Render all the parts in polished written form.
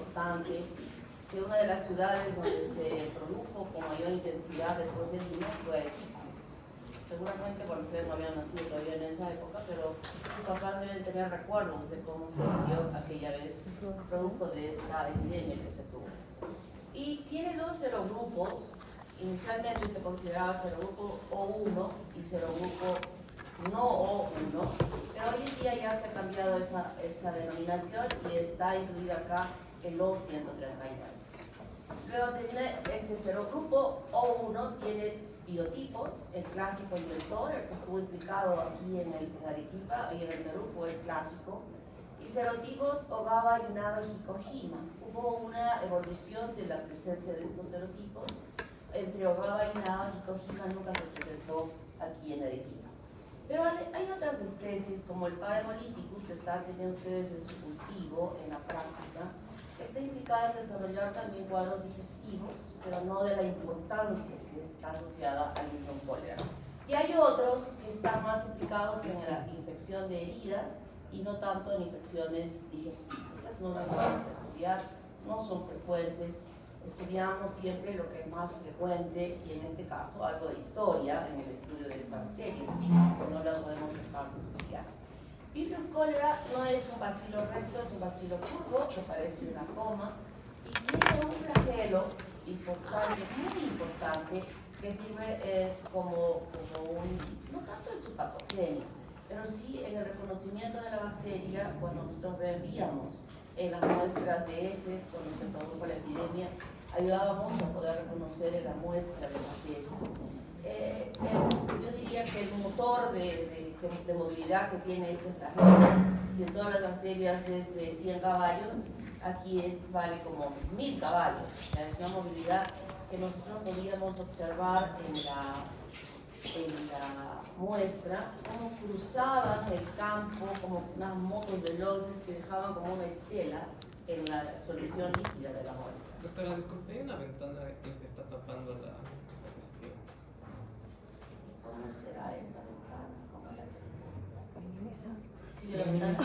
importante que una de las ciudades donde se produjo con mayor intensidad después de Lima fue Arequipa. Seguramente, bueno, ustedes no habían nacido todavía en esa época, pero sus papás deben tener recuerdos de cómo se vivió aquella vez producto de esta epidemia que se tuvo. Y tiene dos serogrupos. Inicialmente se consideraba serogrupo O1 y serogrupo no O1, pero hoy en día ya se ha cambiado esa denominación y está incluida acá el O139. Luego tiene este serogrupo O1, tiene biotipos, el clásico inventor, el que estuvo implicado aquí en Arequipa y en el Perú fue el clásico, y serotipos Ogawa, Inaba y Hikojima. Hubo una evolución de la presencia de estos serotipos. Entre Ogawa, Inaba y Hikojima nunca se presentó aquí en Arequipa. Pero hay otras especies como el Paremoliticus que están teniendo ustedes en su cultivo, en la práctica. Está implicada en desarrollar también cuadros digestivos, pero no de la importancia que está asociada al Milton cólera. Y hay otros que están más implicados en la infección de heridas y no tanto en infecciones digestivas. Esas no las vamos a estudiar, no son frecuentes. Estudiamos siempre lo que es más frecuente y en este caso algo de historia en el estudio de esta bacteria, que no la podemos dejar de estudiar. Vibrio cólera no es un bacilo recto, es un bacilo curvo que parece una coma y tiene un flagelo importante, muy importante, que sirve como un, no tanto en su patogenia, pero sí en el reconocimiento de la bacteria cuando nosotros revíamos en las muestras de heces, cuando se produjo la epidemia, ayudábamos a poder reconocer en la muestra de las heces. Yo diría que el motor de movilidad que tiene este flagelo, si en todas las bacterias es de 100 caballos, aquí vale como 1000 caballos. O sea, es una movilidad que nosotros podíamos observar en la muestra, cómo cruzaban el campo como unas motos veloces que dejaban como una estela en la solución líquida de la muestra. Doctora, disculpe, hay una ventana que está tapando la cuestión. ¿Cómo será esa ventana? ¿Cómo la Minimizar. Sí, la ventana.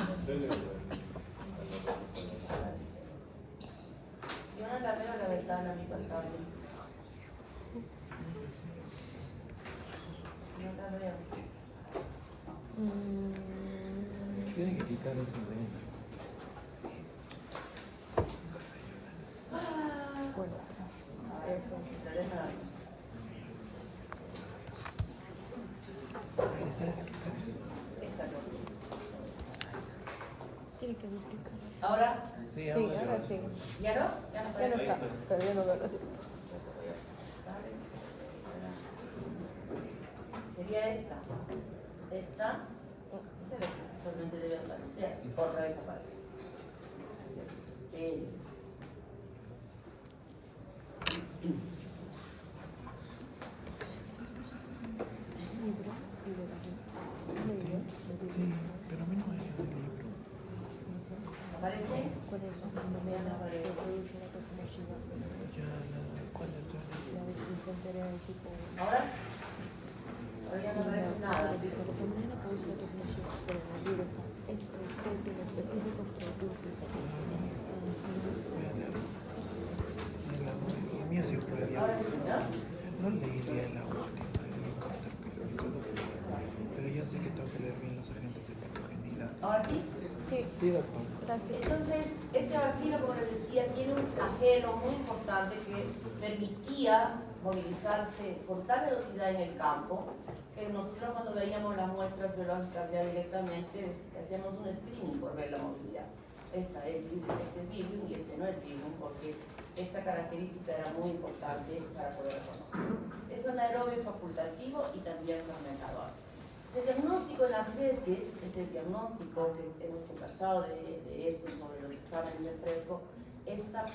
Yo no la veo la ventana en mi pantalla. No la veo. Tienen que quitar esas ventas. ¿Sabes quitar eso? Esta no. Tiene que duplicar. ¿Ahora? Sí, ahora sí. ¿Ya no? Ya no, Ya no está, pero yo no veo así. Sería esta. Esta solamente debe aparecer. Otra vez aparece. Sí, pero a mí no me llega el libro. ¿Aparece? ¿Cuál es la salmonela que produce la toxina Shiva? ¿Cuál es La de disentería del tipo 1. ¿Ahora? Ahora ya no aparece nada. La salmonela produce la toxina Shiva, pero en el libro está esta especie en específico que produce esta toxina. Voy a leer. El mío siempre leía. Ahora sí, ¿no? No leería la última, el helicóptero que lo hizo, pero ya sé que tengo que leer bien los agentes de patogenidad. ¿Ahora sí? Sí, Sí, doctor. gracias. Entonces, este bacilo, como les decía, tiene un flagelo muy importante que permitía movilizarse con tal velocidad en el campo que nosotros cuando veíamos las muestras biológicas ya directamente hacíamos un screening por ver la movilidad. Este es Vibrio y este no es Vibrio porque esta característica era muy importante para poder reconocer. Es anaerobio facultativo y también fermentador. El diagnóstico en las heces, este diagnóstico que hemos conversado de esto sobre los exámenes de fresco, esta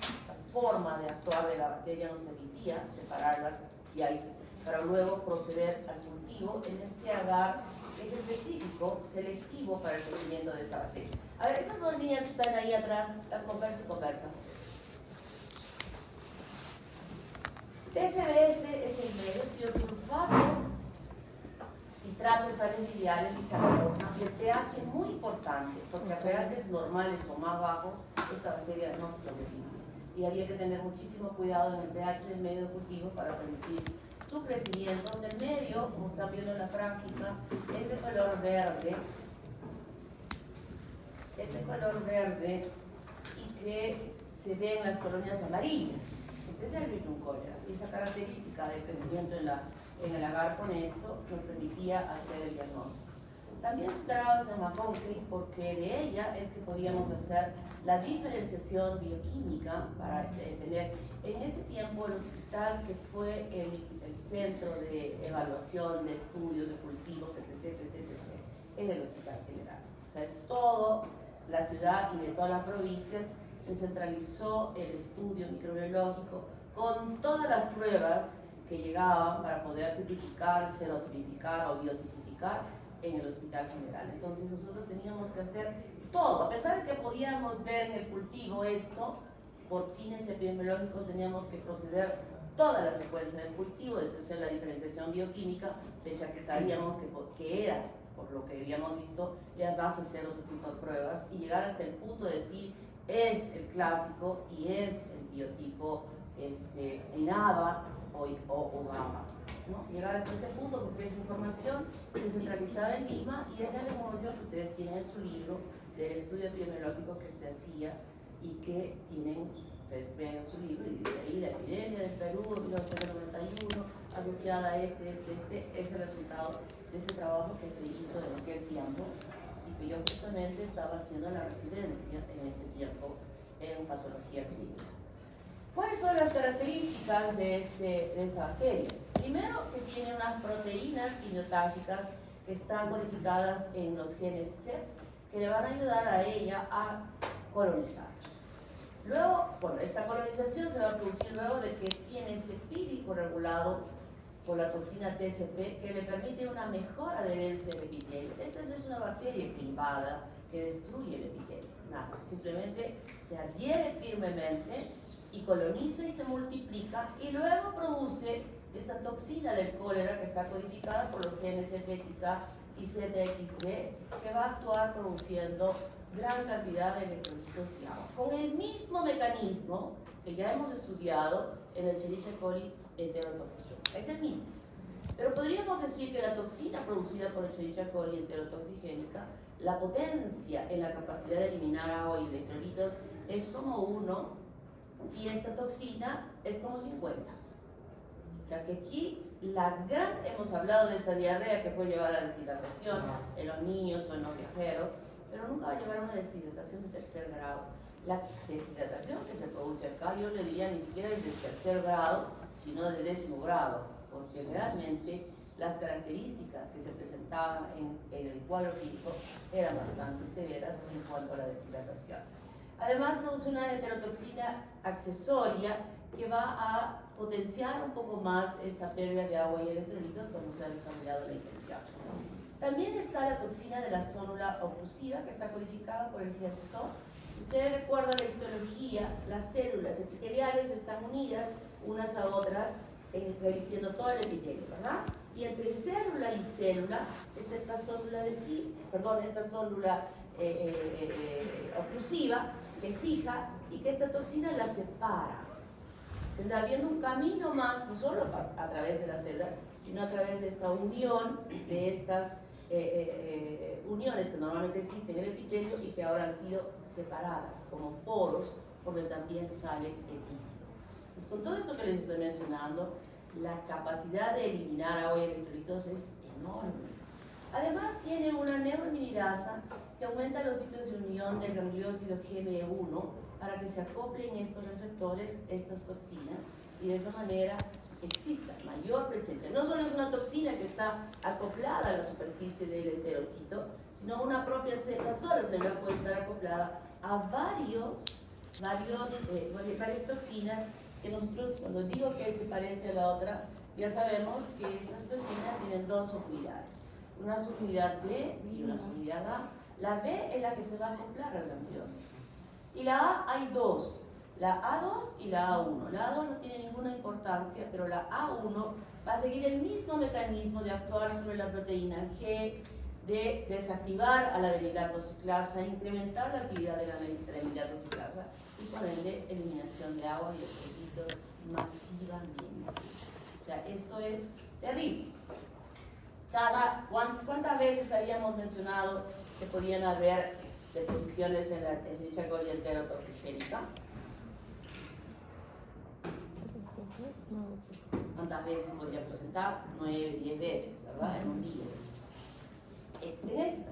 forma de actuar de la bacteria nos permitía separarlas y ahí, para luego proceder al cultivo en este agar que es específico, selectivo para el crecimiento de esta bacteria. A ver, esas dos líneas que están ahí atrás, conversan. TSBS es el tiosulfato, citrato de sales lineales y sacarosa, y el pH es muy importante, porque a pHs normales o más bajos esta bacteria no sobrevive. Y había que tener muchísimo cuidado en el pH del medio de cultivo para permitir su crecimiento, donde el medio, como están viendo en la práctica, es de color verde, y que se ve en las colonias amarillas. Ese es el Vibrio cholera. Y esa característica de crecimiento en el agar con esto nos permitía hacer el diagnóstico. También se trabajaba en McConkie porque de ella es que podíamos hacer la diferenciación bioquímica para tener en ese tiempo el hospital que fue el centro de evaluación de estudios de cultivos, etc. Es el Hospital General. O sea, toda la ciudad y de todas las provincias se centralizó el estudio microbiológico con todas las pruebas que llegaban para poder tipificar, serotipificar o biotipificar en el Hospital General. Entonces nosotros teníamos que hacer todo, a pesar de que podíamos ver en el cultivo esto, por fines epidemiológicos teníamos que proceder toda la secuencia del cultivo, es decir, la diferenciación bioquímica, pese a que sabíamos que era, por lo que habíamos visto, ya vas a hacer otro tipo de pruebas y llegar hasta el punto de decir es el clásico y es el biotipo INAVA o GAMA. ¿No? Llegar hasta ese punto porque esa información se centralizaba en Lima y esa es la información que ustedes tienen en su libro del estudio epidemiológico que se hacía y que tienen, ustedes ven en su libro y dice ahí la epidemia del Perú en 1991 asociada a es el resultado de ese trabajo que se hizo en aquel tiempo y que yo justamente estaba haciendo la residencia en ese tiempo en patología clínica. ¿Cuáles son las características de esta bacteria? Primero, que tiene unas proteínas quimiotácticas que están codificadas en los genes C, que le van a ayudar a ella a colonizar. Luego, bueno, esta colonización se va a producir luego de que tiene este pírico regulado por la toxina TCP, que le permite una mejor adherencia al epitelio. Esta no es una bacteria que invada, que destruye el epitelio, nada, simplemente se adhiere firmemente y coloniza y se multiplica y luego produce esta toxina del cólera que está codificada por los genes ZXA y ZXB que va a actuar produciendo gran cantidad de electrolitos y agua con el mismo mecanismo que ya hemos estudiado en el Escherichia coli enterotoxigénica. Es el mismo. Pero podríamos decir que la toxina producida por Escherichia coli enterotoxigénica, la potencia en la capacidad de eliminar agua y electrolitos es como 1 y esta toxina es como 50. O sea que aquí hemos hablado de esta diarrea que puede llevar a deshidratación en los niños o en los viajeros, pero nunca va a llevar a una deshidratación de tercer grado. La deshidratación que se produce acá, yo le diría ni siquiera es de tercer grado, sino de 10º grado, porque realmente las características que se presentaban en el cuadro clínico eran bastante severas en cuanto a la deshidratación. Además produce una heterotoxina accesoria que va a potenciar un poco más esta pérdida de agua y electrolitos cuando se ha desarrollado la infección. También está la toxina de la zónula oclusiva que está codificada por el gen SOT. Ustedes recuerdan la histología, las células epiteliales están unidas unas a otras revistiendo todo el epitelio, ¿verdad? Y entre célula y célula está esta célula oclusiva que fija y que esta toxina la separa. Se está viendo un camino más, no solo a través de la célula, sino a través de esta unión, de estas uniones que normalmente existen en el epitelio y que ahora han sido separadas como poros, porque también sale el líquido. Entonces, con todo esto que les estoy mencionando, la capacidad de eliminar agua y electrolitos es enorme. Además, tiene una neuraminidasa que aumenta los sitios de unión del gangliósido GB1 para que se acoplen estos receptores, estas toxinas, y de esa manera exista mayor presencia. No solo es una toxina que está acoplada a la superficie del enterocito, sino una propia célula, sola célula puede estar acoplada a varias toxinas que nosotros, cuando digo que se parece a la otra, ya sabemos que estas toxinas tienen dos subunidades. Una subunidad B y una subunidad A. La B es la que se va a acoplar al gangliósito. Y la A hay dos, la A2 y la A1. La A2 no tiene ninguna importancia, pero la A1 va a seguir el mismo mecanismo de actuar sobre la proteína G de desactivar a la denilatoxiclasa, incrementar la actividad de la denilatoxiclasa y por ende eliminación de agua y electrolitos masivamente. O sea, esto es terrible. ¿Cuántas veces habíamos mencionado que podían haber deposiciones en la dicha corriente toxigénica? ¿Cuántas veces podía presentar? 9, 10 veces, ¿verdad? En un día. En esta,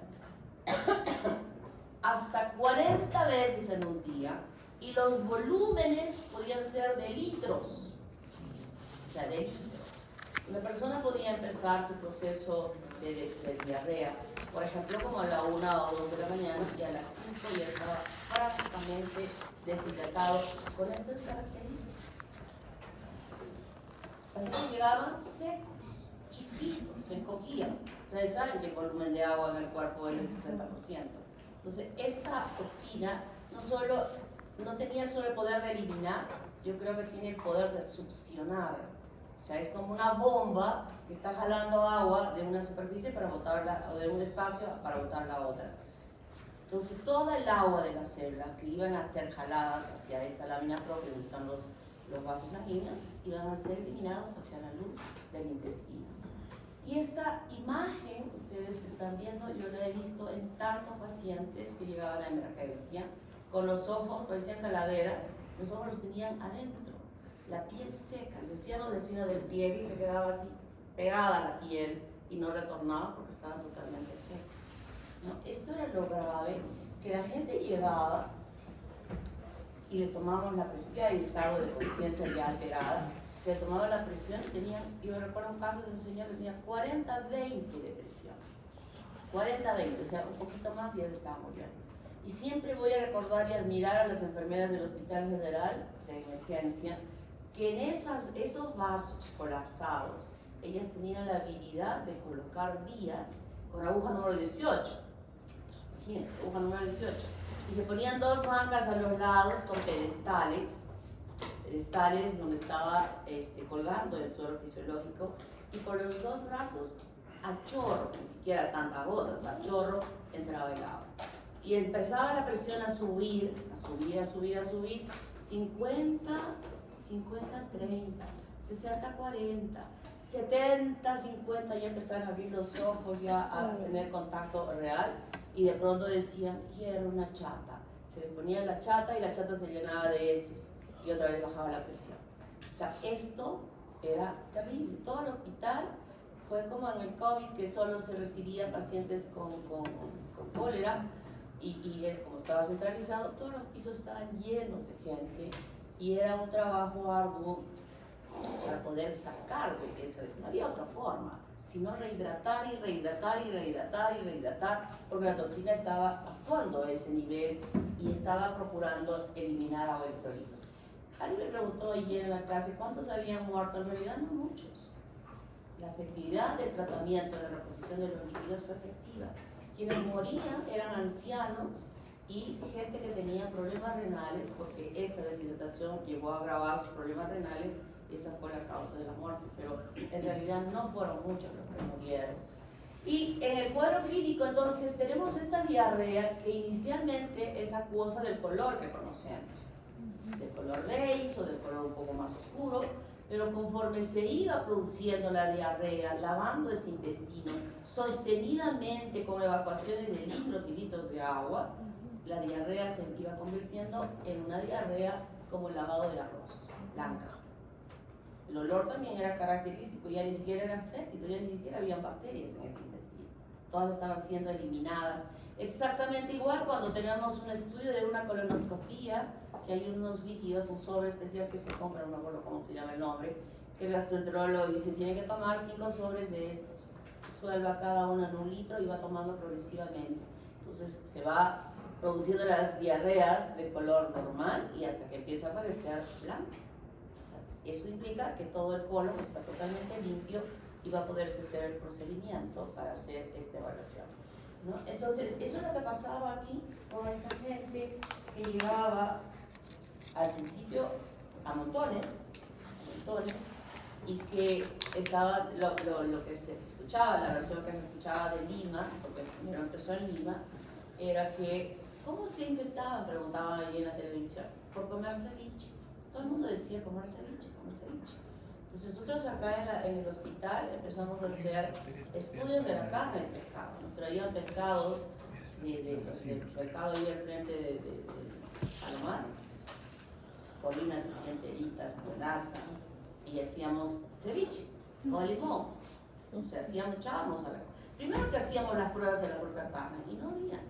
hasta 40 veces en un día, y los volúmenes podían ser de litros, o sea, de litros. Una persona podía empezar su proceso de diarrea, por ejemplo, como a la 1 o 2 de la mañana, y a las 5 ya estaba prácticamente deshidratado con estas características. Así llegaban secos, chiquitos, se encogían. Ustedes saben que el volumen de agua en el cuerpo es del 60%. Entonces, esta toxina no tenía solo el poder de eliminar, yo creo que tiene el poder de succionar. O sea, es como una bomba que está jalando agua de una superficie para botarla, o de un espacio para botarla a otra. Entonces, toda el agua de las células que iban a ser jaladas hacia esta lámina propia, donde están los vasos sanguíneos, iban a ser eliminados hacia la luz del intestino. Y esta imagen, ustedes que están viendo, yo la he visto en tantos pacientes que llegaban a emergencia, con los ojos, parecían calaveras, los ojos los tenían adentro, la piel seca, les decían los vecinos del pliegue y se quedaba así, pegada a la piel y no retornaba porque estaban totalmente secos, ¿no? Esto era lo grave, que la gente llegaba y les tomábamos la presión, ya hay estado de conciencia ya alterada, se le tomaba la presión y tenían, yo recuerdo un caso de un señor que tenía 40-20 de presión, 40-20, o sea, un poquito más y ya se estaba muriendo. Y siempre voy a recordar y admirar a las enfermeras del Hospital General de Emergencia, que en esos vasos colapsados, ellas tenían la habilidad de colocar vías con aguja número 18, imagínense, aguja número 18, y se ponían 2 bancas a los lados con pedestales donde estaba colgando el suero fisiológico, y por los 2 brazos a chorro, ni siquiera tantas gotas, a chorro entraba el agua. Y empezaba la presión a subir, 50, 30, 60, 40, 70, 50, ya empezaron a abrir los ojos, ya a tener contacto real, y de pronto decían, quiero una chata. Se le ponía la chata y la chata se llenaba de heces, y otra vez bajaba la presión. O sea, esto era terrible. Todo el hospital fue como en el COVID, que solo se recibían pacientes con cólera, y como estaba centralizado, todos los pisos estaban llenos de gente, y era un trabajo arduo para poder sacar de eso. No había otra forma, sino rehidratar, porque la toxina estaba actuando a ese nivel y estaba procurando eliminar agua electrolitos. Alguien me preguntó ayer en la clase cuántos habían muerto. En realidad no muchos. La efectividad del tratamiento, la reposición de los líquidos fue efectiva. Quienes morían eran ancianos y gente que tenía problemas renales, porque esta deshidratación llevó a agravar sus problemas renales y esa fue la causa de la muerte, pero en realidad no fueron muchos los que murieron. Y en el cuadro clínico entonces tenemos esta diarrea que inicialmente es acuosa del color que conocemos, de color beige o de color un poco más oscuro, pero conforme se iba produciendo la diarrea, lavando ese intestino sostenidamente con evacuaciones de litros y litros de agua, la diarrea se iba convirtiendo en una diarrea como el lavado de arroz, blanca. El olor también era característico, ya ni siquiera era fétido, ya ni siquiera habían bacterias en ese intestino. Todas estaban siendo eliminadas. Exactamente igual cuando tenemos un estudio de una colonoscopía, que hay unos líquidos, un sobre especial que se compra, no me acuerdo cómo se llama el nombre, que el gastroenterólogo dice, tiene que tomar 5 sobres de estos. Suelva cada uno en 1 litro y va tomando progresivamente. Entonces se va produciendo las diarreas de color normal y hasta que empieza a aparecer blanco. Eso implica que todo el colon está totalmente limpio y va a poderse hacer el procedimiento para hacer esta evaluación, ¿no? Entonces, eso es lo que pasaba aquí con esta gente que llegaba al principio a montones, y que estaba lo que se escuchaba, la versión que se escuchaba de Lima, porque primero empezó en Lima, era que ¿cómo se infectaban? Preguntaban allí en la televisión, por comer ceviche. Todo el mundo decía comer ceviche, comer ceviche. Entonces nosotros acá en el hospital empezamos a hacer estudios de la carne del pescado. Nos traían pescados del mercado ahí al frente de Palomar, colinas así enteritas, buenazas, y hacíamos ceviche con limón. O sea, echábamos a la... Primero que hacíamos las pruebas de la propia carne y no había.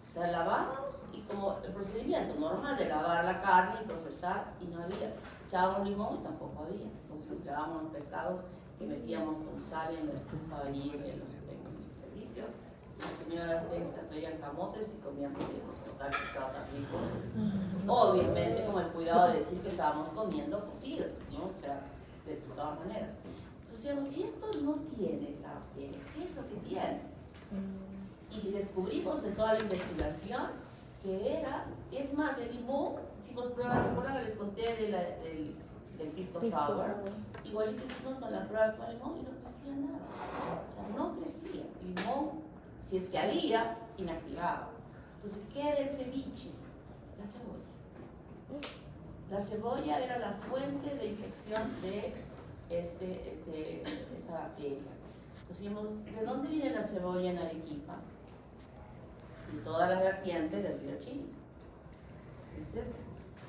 O sea, lavábamos y como el procedimiento normal de lavar la carne y procesar y no había. Echábamos limón y tampoco había. Entonces lavábamos los pescados que metíamos con sal en la estufa allí en el servicio. Las señoras técnicas traían camotes y comían pues, total pescado tan rico. Obviamente con el cuidado de decir que estábamos comiendo cocido, ¿no? O sea, de todas maneras. Entonces decíamos, si esto no tiene la bacteria, ¿qué es lo que tiene? Y descubrimos en toda la investigación que era, es más, el limón, hicimos pruebas, ¿se acuerdan que les conté del pisco sour? Igualito hicimos con las pruebas con limón y no crecía nada. O sea, no crecía. El limón, si es que había, inactivaba. Entonces, ¿qué del ceviche? La cebolla. La cebolla era la fuente de infección de esta bacteria. Entonces dijimos, ¿de dónde viene la cebolla en Arequipa? Y todas las vertientes del río Chini. Entonces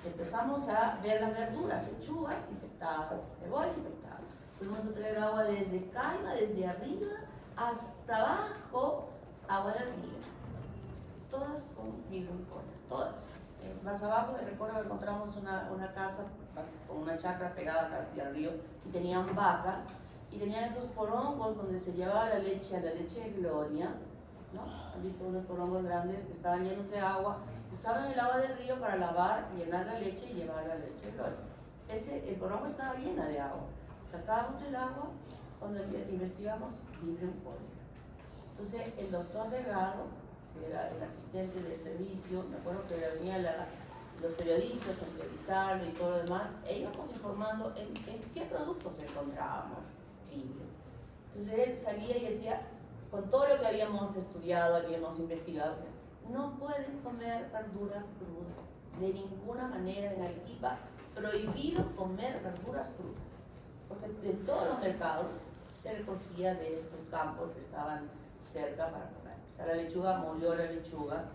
empezamos a ver las verduras, lechugas infectadas, cebolla infectada. Fuimos a traer agua desde Caima, desde arriba hasta abajo, agua del río. Todas con microbiota, todas. Más abajo me recuerdo que encontramos una casa con una chacra pegada casi al río y tenían vacas y tenían esos porongos donde se llevaba la leche a la leche de gloria, ¿no? Han visto unos porongos grandes que estaban llenos de agua, usaban el agua del río para lavar, llenar la leche y llevar la leche de gloria. El porongo estaba llena de agua. Sacábamos el agua, cuando investigamos, Vibrio cólera. Entonces el doctor Delgado, que era el asistente de servicio, me acuerdo que venían los periodistas a entrevistarlo y todo lo demás, e íbamos informando en qué productos encontrábamos Vibrio. Entonces él salía y decía, con todo lo que habíamos estudiado, habíamos investigado, no pueden comer verduras crudas, de ninguna manera en Arequipa, prohibido comer verduras crudas, porque en todos los mercados se recogía de estos campos que estaban cerca para comer. O sea, la lechuga murió la lechuga,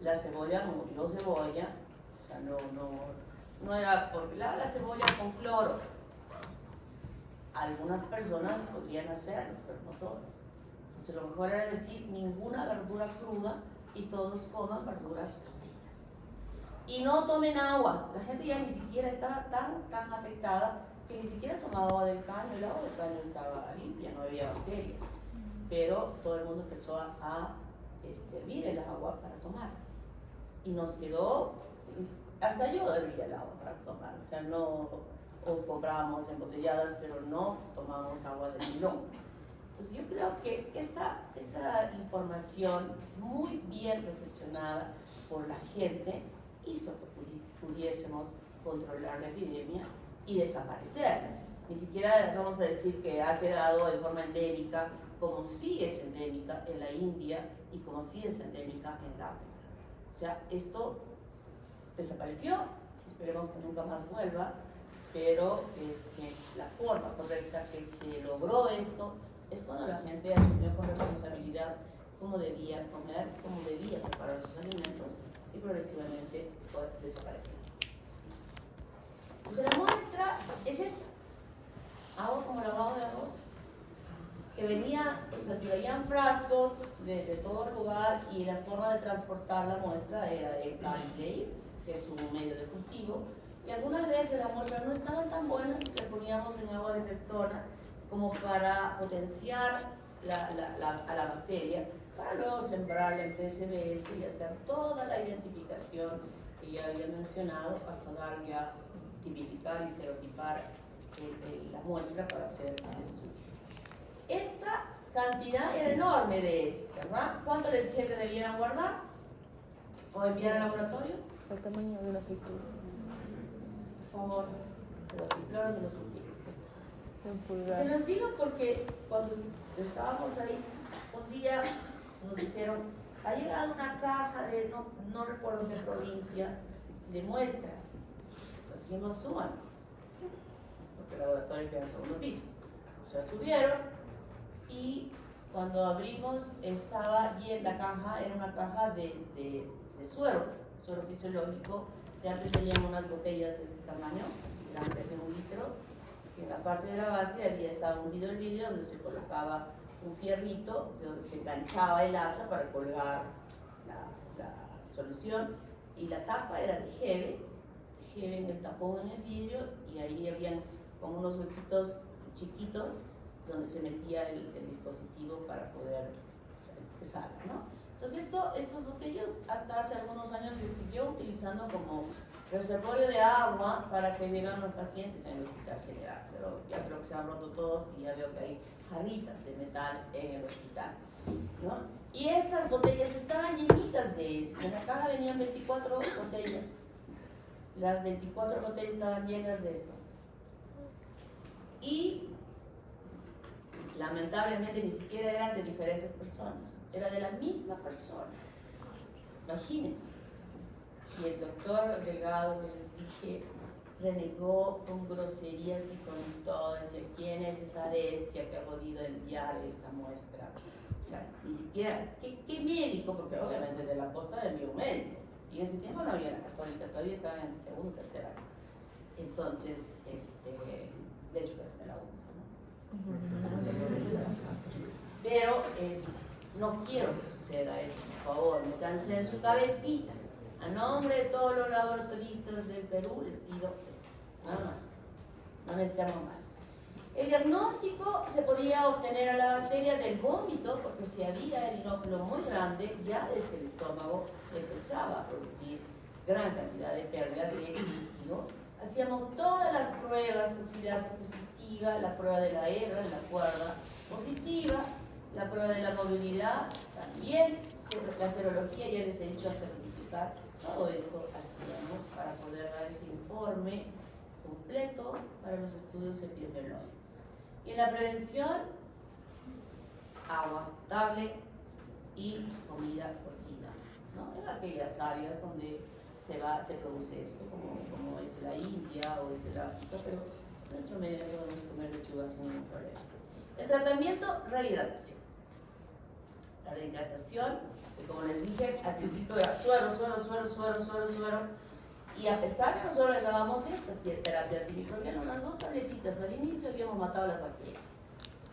la cebolla murió cebolla, o sea, no era porque la cebolla con cloro. Algunas personas podrían hacerlo, pero no todas. Entonces lo mejor era decir ninguna verdura cruda y todos coman verduras cocidas. Y no tomen agua. La gente ya ni siquiera estaba tan afectada que ni siquiera tomaba agua del caño. El agua del caño estaba limpia, no había bacterias. Pero todo el mundo empezó a hervir el agua para tomar. Y nos quedó, hasta yo hervía el agua para tomar. O sea, o comprábamos embotelladas, pero no tomábamos agua del pilón. Entonces yo creo que esa información muy bien recepcionada por la gente hizo que pudiésemos controlar la epidemia y desaparecer. Ni siquiera vamos a decir que ha quedado de forma endémica, como sí es endémica en la India y como sí es endémica en el África. O sea, esto desapareció, esperemos que nunca más vuelva, pero la forma correcta que se logró esto es cuando la gente asumió con responsabilidad cómo debía comer, cómo debía preparar sus alimentos y progresivamente fue desapareciendo. Entonces la muestra es esta, agua como lavado de arroz, que venía, o sea, traían frascos de todo lugar y la forma de transportar la muestra era el Calipleir, que es un medio de cultivo, y algunas veces las muestras no estaban tan buenas y las poníamos en agua detectora como para potenciar a la bacteria, para luego sembrarla en TSBS y hacer toda la identificación que ya había mencionado hasta dar ya, tipificar y serotipar la muestra para hacer el estudio. Esta cantidad era enorme de heces, ¿verdad? ¿Cuánto les dije que debieran guardar o enviar al laboratorio? El tamaño de la aceituna. Por favor, se los imploro, se los suplico. En Se pulgar. los digo porque cuando estábamos ahí, un día nos dijeron, ha llegado una caja de, no recuerdo qué provincia, de muestras. Nos dijimos, súbanlas, porque el laboratorio queda en el segundo piso. O sea, subieron y cuando abrimos estaba llena la caja, era una caja de suero fisiológico. De antes teníamos unas botellas de este tamaño, así grandes de 1 litro, que en la parte de la base había estado hundido el vidrio donde se colocaba un fierrito, de donde se enganchaba el asa para colgar la solución, y la tapa era de Hebe en el tapón en el vidrio, y ahí habían como unos huequitos chiquitos donde se metía el dispositivo para poder usar, ¿no? Entonces estos botellos hasta hace algunos años se siguió utilizando como reservorio de agua para que beban los pacientes en el hospital general, pero ya creo que se han roto todos y ya veo que hay jarritas de metal en el hospital, ¿no? Y estas botellas estaban llenitas de eso. En la caja venían 24 botellas. Las 24 botellas estaban llenas de esto. Y lamentablemente ni siquiera eran de diferentes personas, era de la misma persona. Imagínense. Y el doctor Delgado, que les dije, renegó con groserías y con todo, decía, ¿quién es esa bestia que ha podido enviar esta muestra? O sea, ni siquiera, ¿qué médico? Porque obviamente de la posta envió un médico. Y en ese tiempo no había la Católica, todavía estaba en el segundo o tercer año. Entonces, de hecho, me la uso, ¿no? Pero no quiero que suceda eso, por favor, métanse en su cabecita. A nombre de todos los laboratoristas del Perú les pido esto, nada más, no necesitamos más. El diagnóstico se podía obtener a la bacteria del vómito, porque si había el inóculo muy grande, ya desde el estómago empezaba a producir gran cantidad de pérdida de líquido. Hacíamos todas las pruebas, oxidasa positiva, la prueba de la hebra, la cuerda positiva, la prueba de la movilidad también, la serología, ya les he dicho hasta rectificar. Todo esto hacíamos para poder dar ese informe completo para los estudios epidemiológicos. Y en la prevención, agua potable y comida cocida, ¿no? En aquellas áreas donde se produce esto, como es la India o es el África, pero en nuestro medio podemos comer lechuga sin ningún problema. El tratamiento, rehidratación. La rehidratación, que como les dije, al principio era suero, y a pesar que nosotros les dábamos esta terapia antimicrobiana, unas 2 tabletitas, al inicio habíamos matado las bacterias,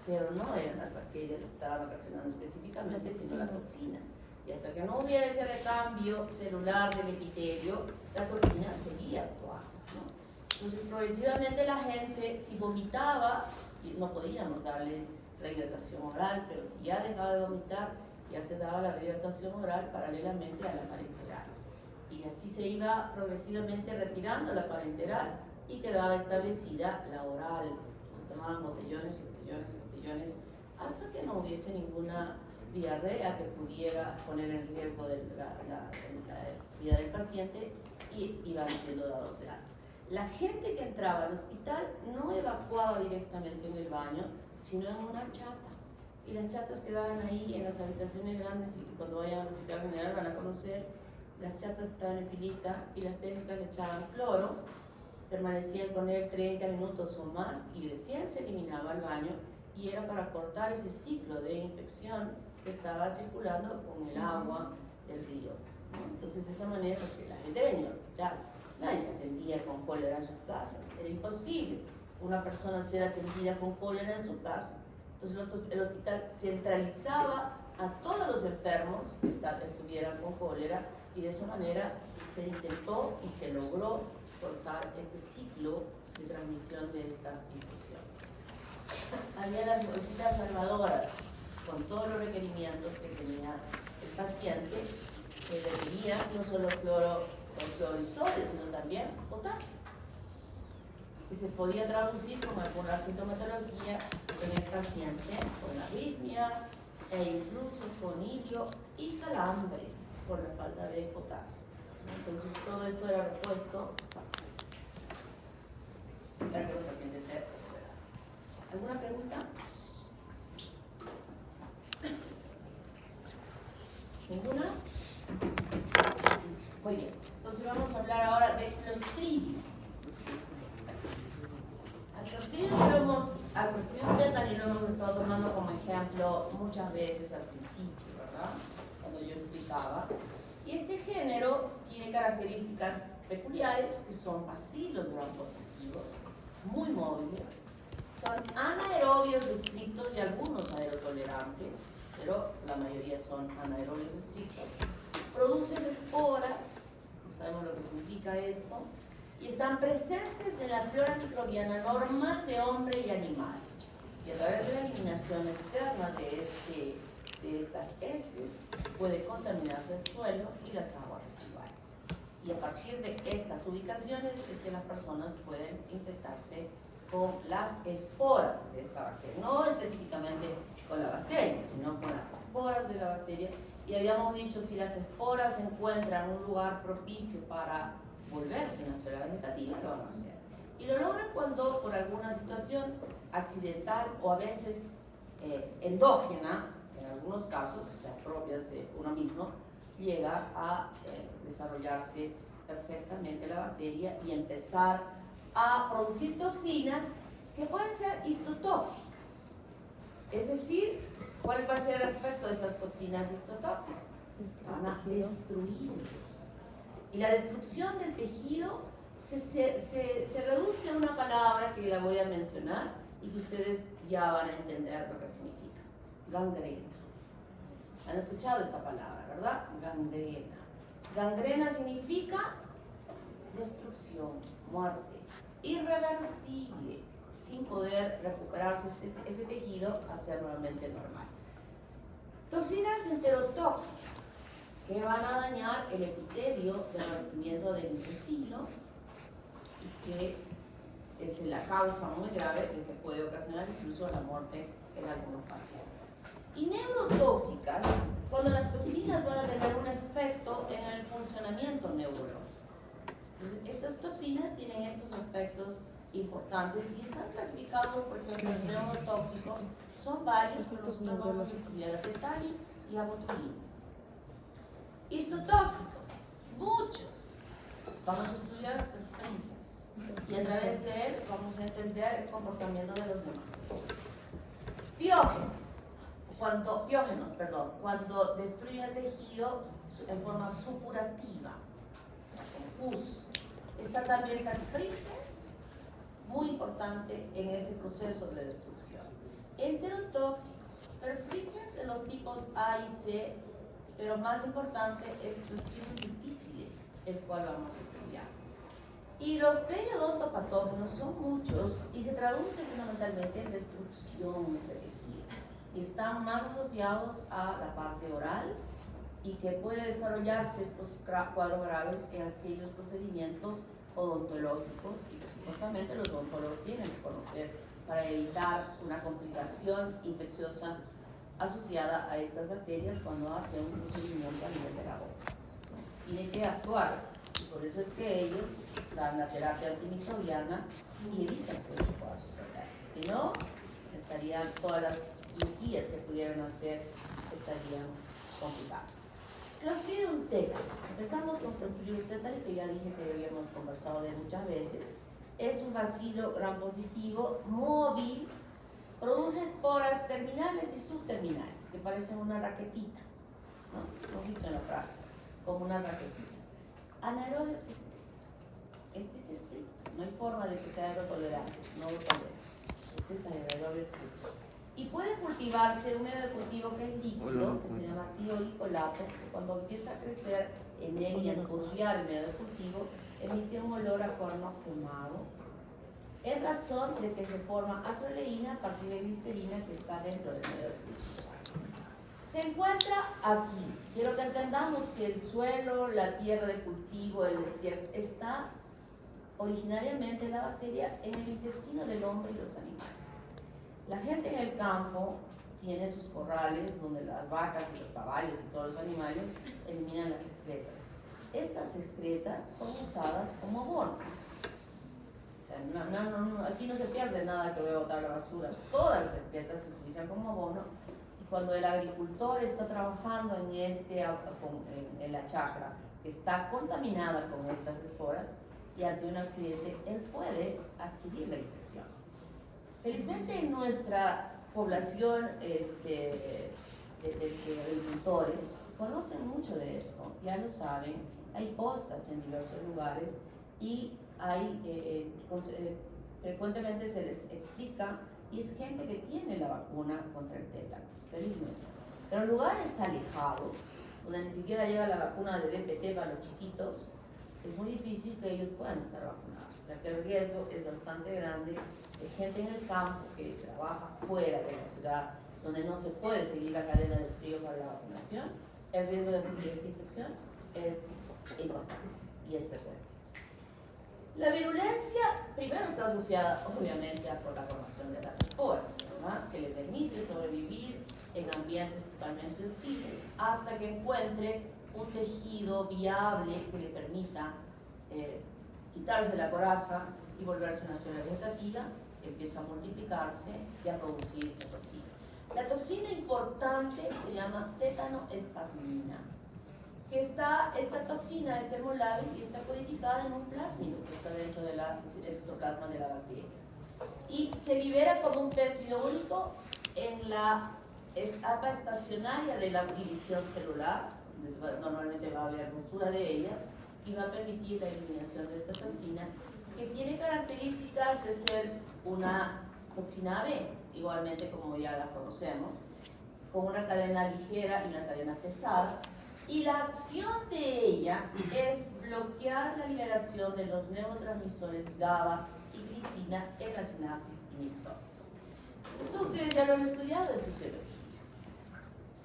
pero no eran las bacterias que estaban ocasionando específicamente, sino la toxina. Y hasta que no hubiera ese recambio celular del epitelio, la toxina seguía actuando, ¿no? Entonces, progresivamente la gente, si vomitaba, y no podíamos darles rehidratación oral, pero si ya dejaba de vomitar, ya se daba la rehidratación oral paralelamente a la parenteral. Y así se iba progresivamente retirando la parenteral y quedaba establecida la oral. Se tomaban botellones y botellones y botellones hasta que no hubiese ninguna diarrea que pudiera poner en riesgo la vida del paciente, y iban siendo dados de alta. La gente que entraba al hospital no evacuaba directamente en el baño, sino en una chata. Y las chatas quedaban ahí en las habitaciones grandes, y cuando vayan al hospital general van a conocer, las chatas estaban en filita y las técnicas le echaban cloro, permanecían con él 30 minutos o más y recién se eliminaba al baño, y era para cortar ese ciclo de infección que estaba circulando con el agua del río, ¿no? Entonces, de esa manera, porque la gente venía al hospital, nadie se atendía con cólera en sus casas, era imposible una persona ser atendida con cólera en su casa. Entonces el hospital centralizaba a todos los enfermos que estuvieran con cólera, y de esa manera se intentó y se logró cortar este ciclo de transmisión de esta infección. Había las bolsitas salvadoras con todos los requerimientos que tenía el paciente, que requería no solo cloro y sodio, sino también potasio, que se podía traducir con alguna sintomatología en el paciente con arritmias e incluso con hilio y calambres por la falta de potasio. Entonces todo esto era repuesto para que los pacientes se recuperaran. muchas veces al principio, ¿verdad? Cuando yo explicaba. Y este género tiene características peculiares que son bacilos gram-positivos, muy móviles, son anaerobios estrictos y algunos aerotolerantes, pero la mayoría son anaerobios estrictos. Producen esporas, no sabemos lo que significa esto, y están presentes en la flora microbiana normal de hombre y animales. Y a través de la eliminación externa de estas heces puede contaminarse el suelo y las aguas residuales. Y a partir de estas ubicaciones es que las personas pueden infectarse con las esporas de esta bacteria, no específicamente con la bacteria, sino con las esporas de la bacteria. Y habíamos dicho, si las esporas encuentran un lugar propicio para volverse una célula vegetativa, lo van a hacer. Y lo logran cuando por alguna situación accidental o a veces endógena, en algunos casos, o sea, propias de uno mismo, llega a desarrollarse perfectamente la bacteria y empezar a producir toxinas que pueden ser histotóxicas. Es decir, ¿cuál va a ser el efecto de estas toxinas histotóxicas? Van a destruir el tejido. Y la destrucción del tejido se reduce a una palabra que la voy a mencionar y que ustedes ya van a entender lo que significa. Gangrena. ¿Han escuchado esta palabra, verdad? Gangrena. Gangrena significa destrucción, muerte, irreversible, sin poder recuperarse ese tejido a ser nuevamente normal. Toxinas enterotóxicas que van a dañar el epitelio del revestimiento del intestino y que es la causa muy grave de que puede ocasionar incluso la muerte en algunos pacientes. Y neurotóxicas, cuando las toxinas van a tener un efecto en el funcionamiento neurológico. Entonces, estas toxinas tienen estos efectos importantes y están clasificados, por ejemplo, los neurotóxicos, son varios, pero nosotros vamos a estudiar a tetani y a botulina. Histotóxicos, muchos. Vamos a estudiar el y a través de él vamos a entender el comportamiento de los demás. Piógenos, cuando destruyen el tejido en forma supurativa, con pus. Está también perfringens, muy importante en ese proceso de destrucción. Enterotóxicos, perfringens en los tipos A y C, pero más importante es Clostridium difficile, el cual vamos a estudiar. Y los periodontopatógenos son muchos y se traducen fundamentalmente en destrucción del tejido. Están más asociados a la parte oral y que puede desarrollarse estos cuadros graves en aquellos procedimientos odontológicos y que supuestamente los odontólogos tienen que conocer para evitar una complicación infecciosa asociada a estas bacterias cuando hacen un procedimiento a nivel de la boca. Tienen que actuar, y por eso es que ellos dan la terapia antimicrobiana y evitan que eso pueda suceder. Si no, estarían todas las cirugías que pudieran hacer estarían complicadas. Clostridium tetani. Empezamos con Clostridium tetani, que ya dije que habíamos conversado de muchas veces. Es un bacilo gram-positivo móvil, produce esporas terminales y subterminales, que parecen una raquetita, ¿no? Un poquito en la práctica, como una raquetita. Anaerobio estricto. Este es estricto, no hay forma de que sea aerotolerante, no lo tolera. Este es anaerobio estricto. Y puede cultivarse un medio de cultivo que es líquido, que se llama tiolicolato, que cuando empieza a crecer en él y a enturbiar el medio de cultivo, emite un olor a cuerno quemado, en razón de que se forma acroleína a partir de glicerina que está dentro del medio de cultivo. Se encuentra aquí. Quiero que entendamos que el suelo, la tierra de cultivo, el estiércol, está originariamente la bacteria en el intestino del hombre y los animales. La gente en el campo tiene sus corrales donde las vacas y los caballos y todos los animales eliminan las excretas. Estas excretas son usadas como abono. O sea, aquí no se pierde nada que voy a botar a la basura. Todas las excretas se utilizan como abono. Y cuando el agricultor está trabajando en la chacra, que está contaminada con estas esporas, y ante un accidente, él puede adquirir la infección. Felizmente en nuestra población de agricultores, conocen mucho de esto, ya lo saben, hay postas en diversos lugares y frecuentemente se les explica, y es gente que tiene la vacuna contra el tétanos, felizmente. Pero en lugares alejados, donde ni siquiera llega la vacuna de DPT para los chiquitos, es muy difícil que ellos puedan estar vacunados. O sea que el riesgo es bastante grande de gente en el campo que trabaja fuera de la ciudad, donde no se puede seguir la cadena del frío para la vacunación. El riesgo de adquirir esta infección es importante y es frecuente. La virulencia primero está asociada obviamente por la formación de las esporas, ¿verdad?, que le permite sobrevivir en ambientes totalmente hostiles hasta que encuentre un tejido viable que le permita quitarse la coraza y volverse una célula vegetativa, que empieza a multiplicarse y a producir la toxina. La toxina importante se llama tétanoespasmina. Esta toxina es termolábil y está codificada en un plásmido que está dentro del citoplasma de la bacteria. Y se libera como un péptido único en la etapa estacionaria de la división celular. Normalmente va a haber ruptura de ellas y va a permitir la eliminación de esta toxina, que tiene características de ser una toxina B, igualmente como ya la conocemos, con una cadena ligera y una cadena pesada. Y la acción de ella es bloquear la liberación de los neurotransmisores GABA y glicina en las sinapsis inhibitoras. Esto ustedes ya lo han estudiado en fisiología,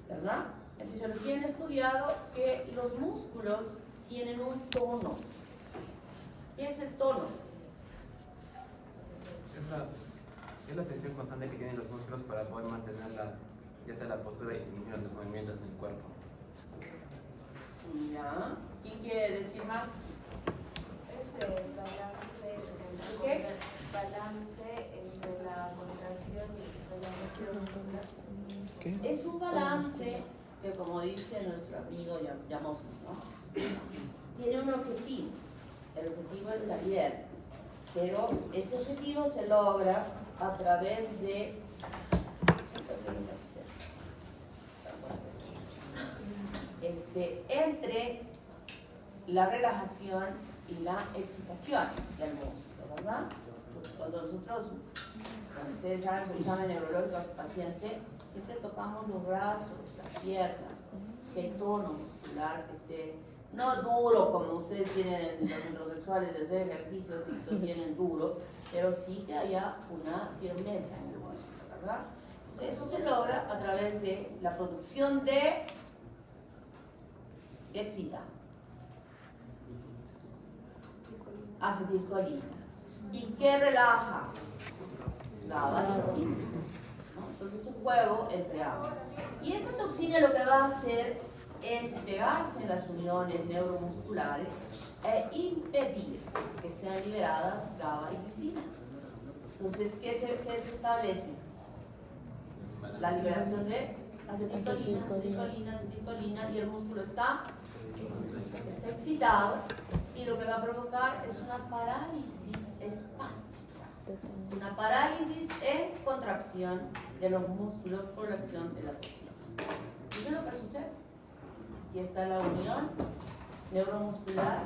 ¿verdad? En fisiología han estudiado que los músculos tienen un tono. ¿Qué es el tono? Es la tensión constante que tienen los músculos para poder mantener ya sea la postura y los movimientos en el cuerpo. Ya. ¿Quién quiere decir más? Es el balance, ¿Qué? balance entre la contracción y la relación. ¿Qué? Es un balance que, como dice nuestro amigo Yamosis, ¿no?, tiene un objetivo. El objetivo es cambiar, pero ese objetivo se logra a través de entre la relajación y la excitación del músculo, ¿verdad? Pues cuando ustedes saben su examen neurológico a su paciente, siempre tocamos los brazos, las piernas, que el tono muscular esté no duro como ustedes tienen los metrosexuales de hacer ejercicios y lo tienen duro, pero sí que haya una firmeza en el músculo, ¿verdad? Entonces eso se logra a través de la producción de ¿qué excita? Acetilcolina. ¿Y qué relaja? GABA y glicina, ¿no? Entonces es un juego entre ambos. Y esta toxina lo que va a hacer es pegarse en las uniones neuromusculares e impedir que sean liberadas GABA y glicina. Entonces, ¿qué se establece? La liberación de acetilcolina, y el músculo está excitado, y lo que va a provocar es una parálisis espástica, una parálisis en contracción de los músculos por la acción de la toxina. ¿Qué es lo que sucede? Aquí está la unión neuromuscular,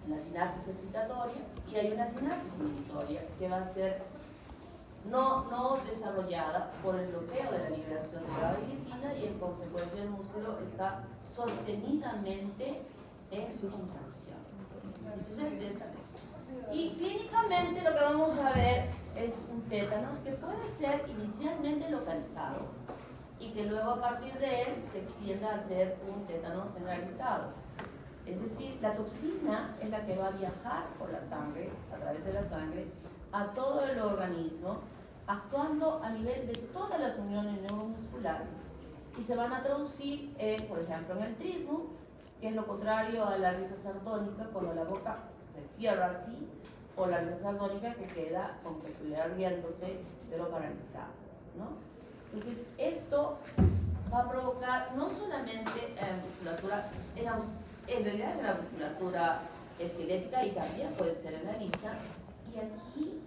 la sinapsis excitatoria, y hay una sinapsis inhibitoria que va a ser no desarrollada por el bloqueo de la liberación de GABA y glicina, y en consecuencia el músculo está sostenidamente en contracción. Eso es el tétanos. Y clínicamente lo que vamos a ver es un tétanos que puede ser inicialmente localizado y que luego a partir de él se extienda a ser un tétanos generalizado. Es decir, la toxina es la que va a viajar por la sangre, a través de la sangre, a todo el organismo, actuando a nivel de todas las uniones neuromusculares, y se van a traducir, por ejemplo, en el trismo, que es lo contrario a la risa sardónica, cuando la boca se cierra así, o la risa sardónica que queda como que estuviera riéndose, pero paralizada, ¿no? Entonces, esto va a provocar no solamente musculatura, en realidad es en la musculatura esquelética y también puede ser en la lisa, y aquí,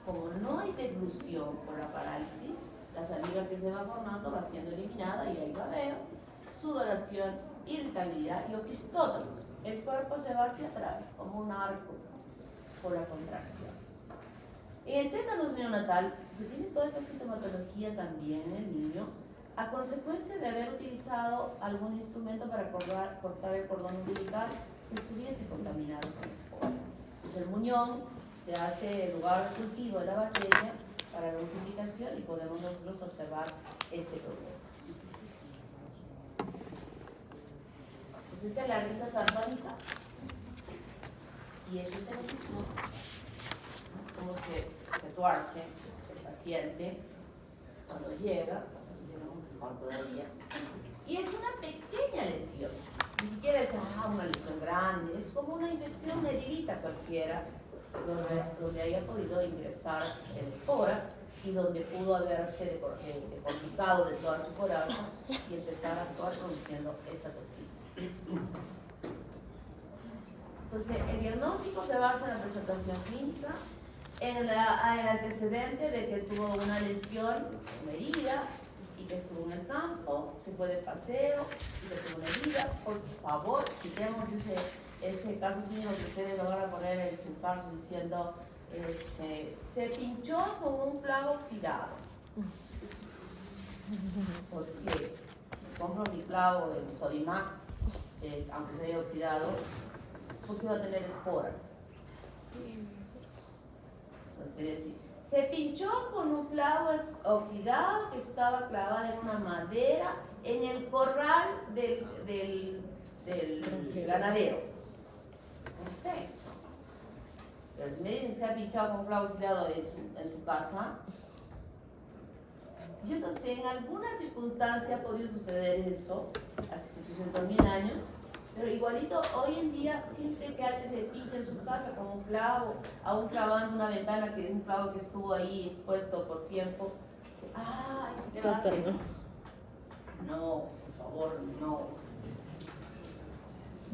como no hay deglución por la parálisis, La saliva que se va formando va siendo eliminada y hay babeo, sudoración, irritabilidad y opistótomos. El cuerpo se va hacia atrás como un arco por la contracción. En el tétanos neonatal se tiene toda esta sintomatología también en el niño a consecuencia de haber utilizado algún instrumento para cortar el cordón umbilical que estuviese contaminado con espora. Pues el muñón se hace el lugar de cultivo de la bacteria para la multiplicación y podemos nosotros observar este problema. Pues esta es la risa sardónica y este es el mismo, cómo se tuerce el paciente cuando llega mejor todavía. Y es una pequeña lesión, ni siquiera es una lesión grande, es como una infección, una heridita cualquiera, donde haya podido ingresar el espora y donde pudo haberse decorticado de toda su coraza y empezar a actuar produciendo esta toxina. Entonces, el diagnóstico se basa en la presentación clínica, en el antecedente de que tuvo una lesión, una herida, y que estuvo en el campo, se fue de paseo, y que tuvo una herida. Por favor, si tenemos ese caso clínico que ustedes lo van a poner en su caso diciendo, se pinchó con un clavo oxidado. Porque compro mi clavo en Sodimac, aunque se haya oxidado, porque va a tener esporas. Entonces, se pinchó con un clavo oxidado que estaba clavado en una madera en el corral del ganadero. Perfecto. Pero si me dicen que se ha pinchado con un clavo oxidado en su casa, yo no sé, en alguna circunstancia ha podido suceder eso, hace 800.000 años, pero igualito hoy en día, siempre que alguien se pincha en su casa con un clavo, aún clavando una ventana, que es un clavo que estuvo ahí expuesto por tiempo, ¡ay, levántenos! No, por favor, no.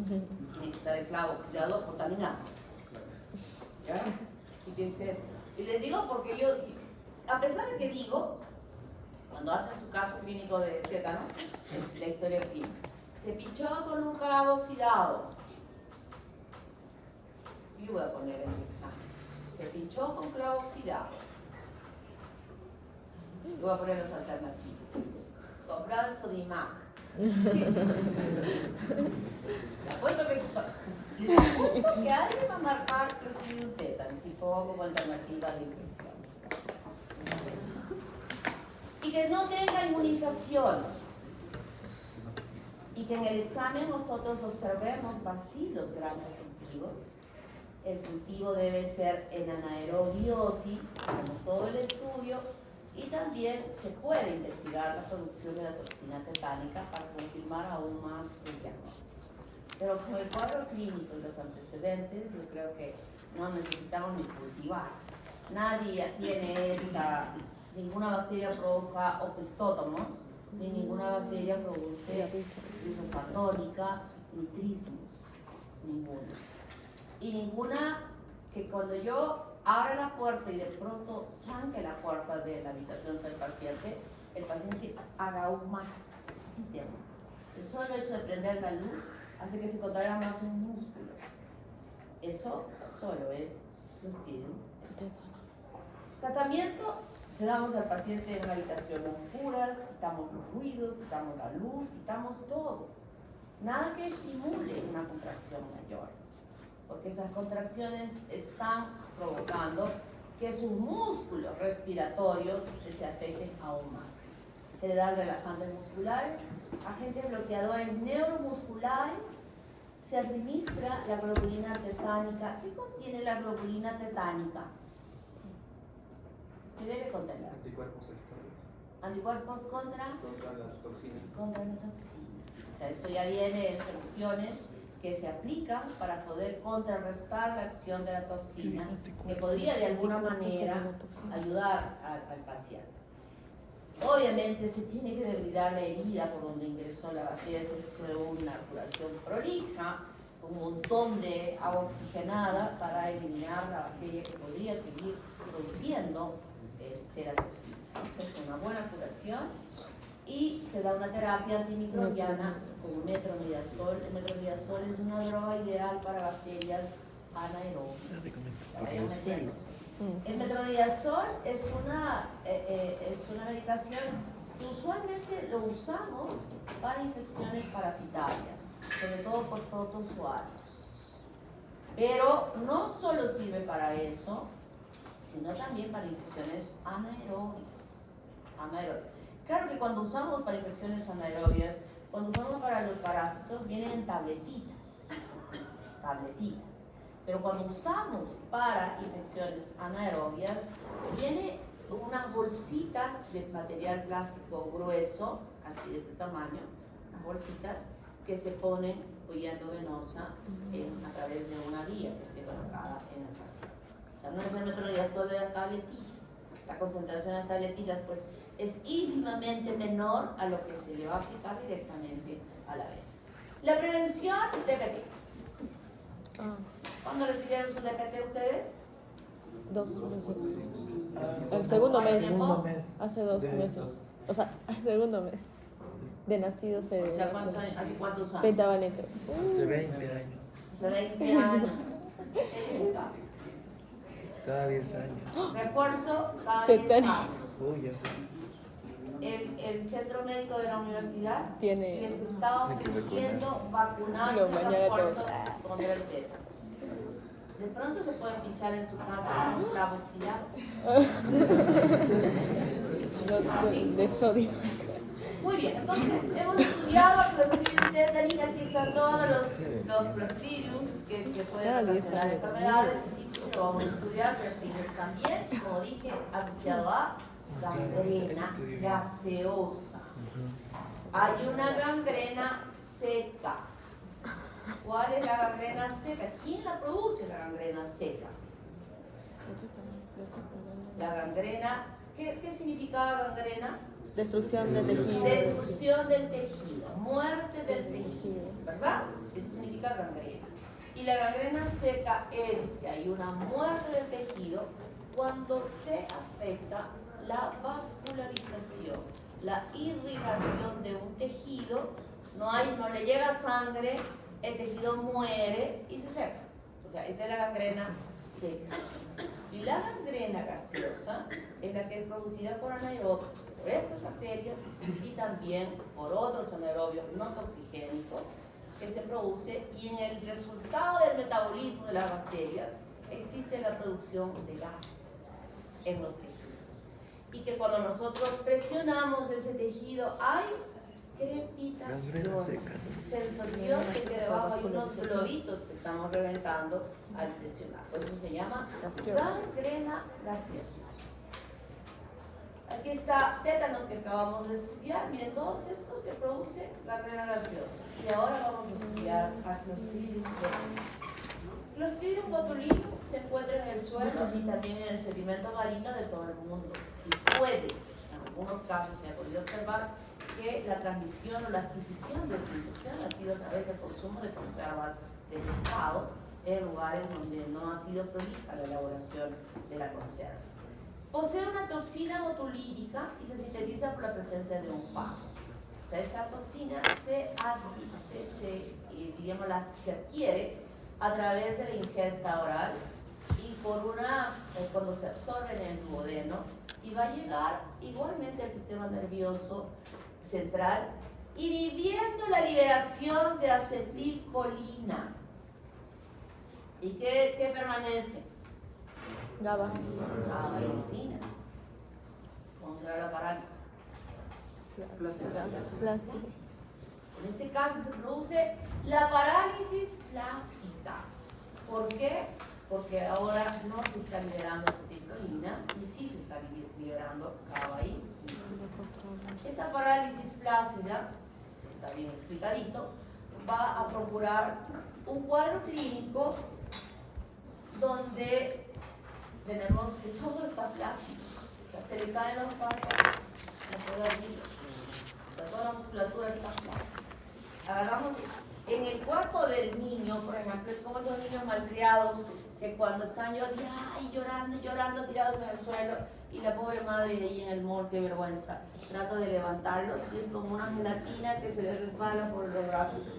Tiene que estar el clavo oxidado, contaminado. ¿Ya? Fíjense eso. Y les digo porque yo, a pesar de que digo, cuando hacen su caso clínico de tétano, la historia clínica, se pinchó con un clavo oxidado. Yo voy a poner en el examen. Se pinchó con clavo oxidado. Yo voy a poner los alternativos. Comprado en Sodimac. Apuesto que les apuesto que alguien va a marcar recibir un tétano si pongo como alternativa de infección. Y que no tenga inmunización. Y que en el examen nosotros observemos bacilos gram positivos. El cultivo debe ser en anaerobiosis, hacemos todo el estudio, y también se puede investigar la producción de la toxina tetánica para confirmar aún más el diagnóstico. Pero con el cuadro clínico y los antecedentes, yo creo que no necesitamos ni cultivar. Nadie tiene ninguna bacteria provoca opistótomos, ni ninguna bacteria produce risa sardónica, ni trismus, ninguna. Y ninguna que cuando yo abra la puerta y de pronto chanque la puerta de la habitación del paciente, el paciente haga aún más, excite más. El solo hecho de prender la luz hace que se contraiga más un músculo. Eso solo es Clostridium. Tratamiento. Se damos al paciente en una habitación a oscuras, quitamos los ruidos, quitamos la luz, quitamos todo. Nada que estimule una contracción mayor, porque esas contracciones están provocando que sus músculos respiratorios se afecten aún más. Se le dan relajantes musculares, agentes bloqueadores neuromusculares, se administra la globulina tetánica. ¿Qué contiene la globulina tetánica? ¿Qué debe contener? Anticuerpos extraños. Anticuerpos contra la toxina. Contra la toxina. O sea, esto ya viene en soluciones que se aplican para poder contrarrestar la acción de la toxina, que podría de alguna manera ayudar al paciente. Obviamente se tiene que debridar la herida por donde ingresó la bacteria, se hace una curación prolija, un montón de agua oxigenada para eliminar la bacteria que podría seguir produciendo la toxina. Esa es una buena curación. Y se da una terapia antimicrobiana con metronidazol. El metronidazol es una droga ideal para bacterias anaerobias. El metronidazol es una medicación que usualmente lo usamos para infecciones parasitarias, sobre todo por protozoarios. Pero no solo sirve para eso, sino también para infecciones anaerobias. Claro que cuando usamos para infecciones anaerobias, cuando usamos para los parásitos, vienen en tabletitas. Pero cuando usamos para infecciones anaerobias, viene unas bolsitas de material plástico grueso, así de este tamaño, unas bolsitas que se ponen vía endovenosa a través de una vía que esté colocada en el paciente. O sea, no es el metronidazol de las tabletitas. La concentración de las tabletitas pues, es ínfimamente menor a lo que se le va a aplicar directamente a la vena. La prevención DPT. ¿Cuándo recibieron su DPT ustedes? 2 meses. El segundo mes. Hace 2 meses. O sea, el segundo mes. De nacido se... O sea, ¿hace cuántos años? Pentabanetro. Hace 20 años. Hace 20 años. Cada 10 años. Refuerzo cada 10 años. Uy, ya. El centro médico de la universidad Tiene... les está ofreciendo vacunarse Lo mañana refuerzo contra el tétanos. De pronto se pueden pinchar en su casa con un clavoxilado. de sodio. Muy bien, entonces hemos estudiado Clostridium tetani. Aquí están todos los Clostridiums que pueden ocasionar enfermedades difíciles. Lo vamos a estudiar, pero primero también, como dije, asociado a gangrena gaseosa. Hay una gangrena seca. ¿Cuál es la gangrena seca? ¿Quién la produce la gangrena seca? La gangrena, ¿qué significa gangrena? Destrucción del tejido. Destrucción del tejido, muerte del tejido, ¿verdad? Eso significa gangrena. Y la gangrena seca es que hay una muerte del tejido cuando se afecta la vascularización, la irrigación de un tejido, no le llega sangre, el tejido muere y se seca. O sea, esa es la gangrena seca. Y la gangrena gaseosa es la que es producida por anaerobios, por estas bacterias y también por otros anaerobios no toxigénicos que se produce, y en el resultado del metabolismo de las bacterias existe la producción de gas en los tejidos. Y que cuando nosotros presionamos ese tejido hay crepitación, sensación de que debajo hay unos gloritos que estamos reventando al presionar. Por eso se llama gangrena gaseosa. Aquí está tétanos que acabamos de estudiar. Miren, todos estos que producen gangrena gaseosa. Y ahora vamos a estudiar a Clostridium botulinum. Clostridium botulinum se encuentra en el suelo y también en el sedimento marino de todo el mundo. Y puede, en algunos casos se ha podido observar que la transmisión o la adquisición de esta infección ha sido a través del consumo de conservas de pescado en lugares donde no ha sido prolija la elaboración de la conserva. Posee una toxina botulínica y se sintetiza por la presencia de un fago. O sea, esta toxina se adquiere a través de la ingesta oral y cuando se absorbe en el duodeno, y va a llegar igualmente al sistema nervioso central, inhibiendo la liberación de acetilcolina. ¿Y qué permanece? GABA. GABA y lisina. ¿Cómo será la parálisis? Flácida. En este caso se produce la parálisis flácida. ¿Por qué? Porque ahora no se está liberando acetilcolina y sí se está liberando GABA y lisina. Esta parálisis flácida, está bien explicadito, va a procurar un cuadro clínico donde tenemos que todo está flácido, o sea, se le caen los párpados, no puede abrir, o sea, toda la musculatura está flácida. Agarramos en el cuerpo del niño, por ejemplo, es como los niños malcriados que cuando están llorando, tirados en el suelo, y la pobre madre ahí en el mall, qué vergüenza, trata de levantarlos y es como una gelatina que se les resbala por los brazos.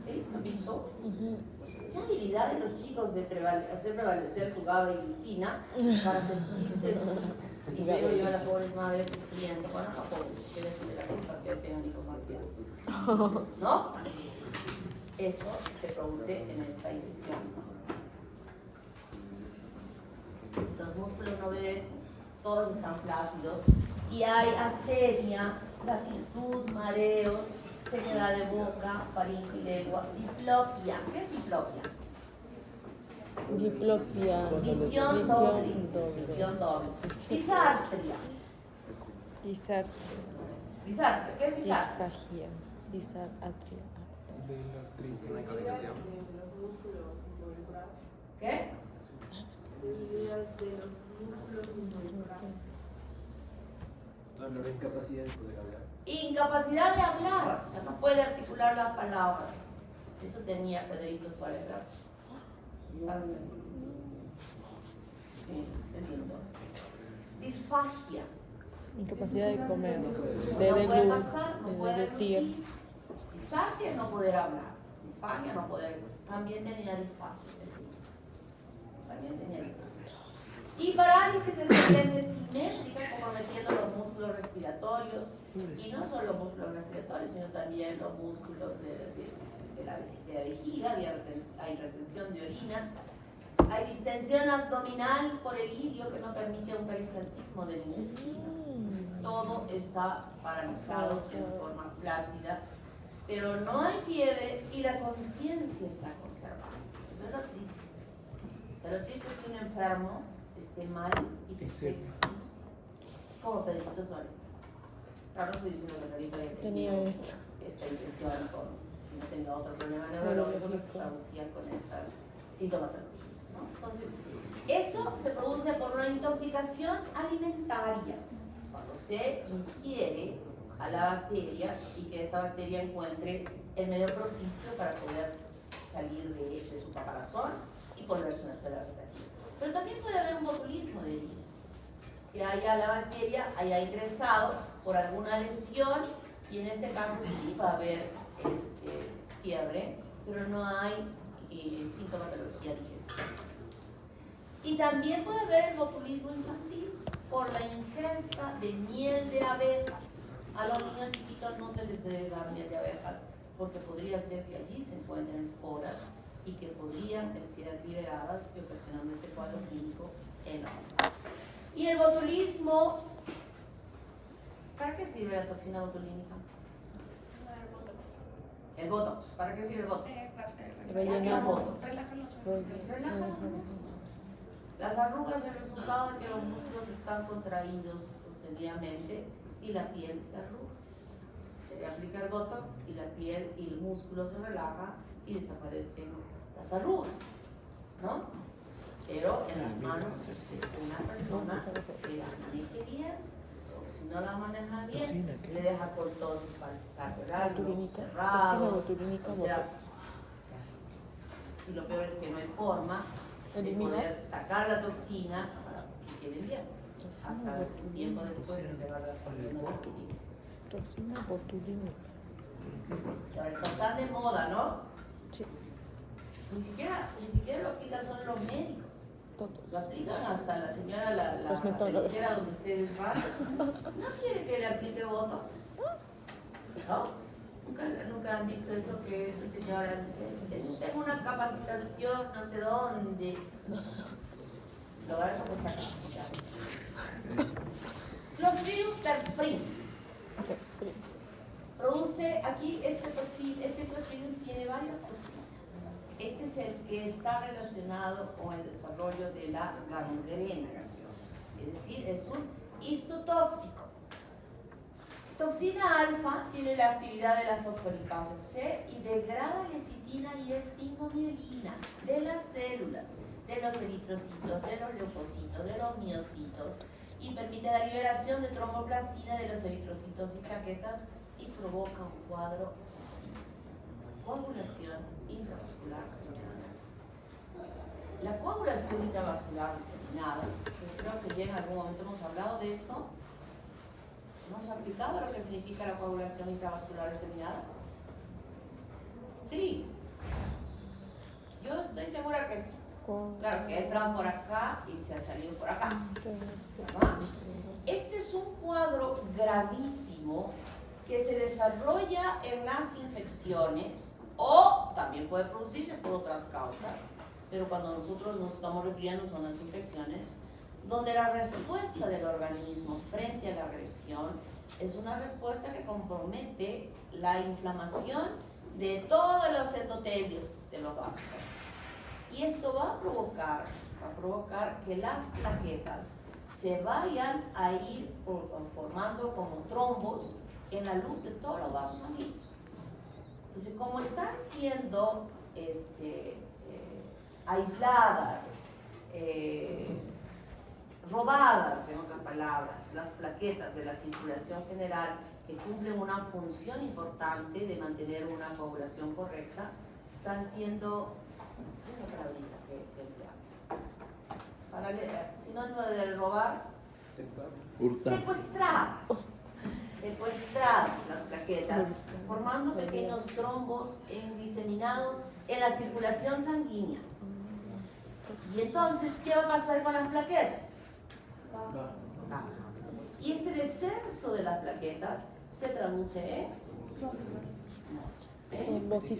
¿Sí? ¿Lo han visto? Qué habilidad de los chicos de hacer prevalecer su GABA y glicina para sentirse así. Y veo yo a las pobres madres sufriendo. Bueno, no pobres, que les tiene la culpa que tengan hijos malcriados. ¿No? Eso se produce en esta infección. Los músculos no obedecen, todos están flácidos y hay astenia, laxitud, mareos, sequedad de boca, faringe y lengua, diplopia. ¿Qué es diplopia? Diplopia. Visión doble. Visión doble. Disartria. Disartria. ¿Qué es disartria? Disfagia. Disartria. No hay coordinación. ¿Qué? La incapacidad de poder hablar. Incapacidad de hablar, o sea, no puede articular las palabras. Eso tenía Federico Suárez Verde. ¿Saben? Qué lindo. Disfagia. Incapacidad de comer. No puede pasar, no puede deglutir. deglutir. Disartria es no poder hablar. Disfagia no poder. También tenía disfagia. También tenía disfagia. Y parálisis descendente simétrica, comprometiendo los músculos respiratorios, y no solo los músculos respiratorios, sino también los músculos de la vejiga, hay retención de orina, hay distensión abdominal por el ilio que no permite un peristaltismo del intestino. Entonces, todo está paralizado en forma flácida, pero no hay fiebre y la conciencia está conservada. Eso es lo triste. O sea, lo triste es que un enfermo esté mal y que esté como Pedrito Suárez. Claro, no estoy diciendo que Pedrito haya Tenía tenido esto. esta impresión si no tenía otro problema neurológico que se traducía con estas sintomatologías, ¿no? Entonces, eso se produce por una intoxicación alimentaria. Cuando se ingiere a la bacteria y que esta bacteria encuentre el medio propicio para poder salir de su caparazón y volverse una célula vegetativa. Pero también puede haber un botulismo de heridas, que la bacteria haya ingresado por alguna lesión y en este caso sí va a haber fiebre, pero no hay sintomatología digestiva. Y también puede haber el botulismo infantil por la ingesta de miel de abejas. A los niños chiquitos no se les debe dar miel de abejas porque podría ser que allí se encuentren esporas y que podrían ser liberadas y ocasionando este cuadro clínico en adultos. Y el botulismo, ¿para qué sirve la toxina botulínica? El botox, ¿para qué sirve el botox? ¿Qué hace el botox? Relaja los músculos. Las arrugas es el resultado de que los músculos están contraídos sostenidamente y la piel se arruga. Se le aplica el botox y la piel y el músculo se relaja y desaparecen las arrugas, ¿no? Pero en las manos es una persona que la maneje bien, porque si no la maneja bien, le deja cortón palpebral, cerrado, o sea, y lo peor es que no hay forma de poder sacar la toxina para que quede bien. Hasta un tiempo después que se va a dar la Toxina botulínica. Ahora está tan de moda, ¿no? Sí. Ni siquiera lo aplican solo los médicos. Todos. Lo aplican hasta la señora, la Cosmetóloga. peluquera donde ustedes van. ¿No quiere que le aplique botox? ¿No? ¿Nunca han visto eso que esta señora dice? Tengo una capacitación, no sé dónde. Lo van a acá. Los virus perfringens. Produce aquí este toxin tiene varias toxinas. Este es el que está relacionado con el desarrollo de la gangrena, es decir, es un histotóxico. Toxina alfa tiene la actividad de la fosfolipasa C y degrada lecitina y esfingomielina de las células, de los eritrocitos, de los leucocitos, de los miocitos y permite la liberación de tromboplastina de los eritrocitos y plaquetas y provoca un cuadro así, coagulación intravascular. La coagulación intravascular diseminada, que creo que ya en algún momento hemos hablado de esto, ¿hemos aplicado lo que significa la coagulación intravascular diseminada? Sí. Yo estoy segura que sí. Claro, que entran por acá y se ha salido por acá. ¿Verdad? Este es un cuadro gravísimo que se desarrolla en las infecciones o también puede producirse por otras causas, pero cuando nosotros nos estamos refiriendo son las infecciones, donde la respuesta del organismo frente a la agresión es una respuesta que compromete la inflamación de todos los endotelios de los vasos sanguíneos. Y esto va a provocar que las plaquetas se vayan a ir formando como trombos en la luz de todos los vasos sanguíneos. Entonces, como están siendo aisladas, robadas, en otras palabras, las plaquetas de la circulación general que cumplen una función importante de mantener una coagulación correcta, están siendo, ¿qué es la palabrita que empleamos? Sinónimo de robar, secuestradas las plaquetas, formando pequeños trombos diseminados en la circulación sanguínea. Y entonces, ¿qué va a pasar con las plaquetas? Y este descenso de las plaquetas se traduce en hemorragia.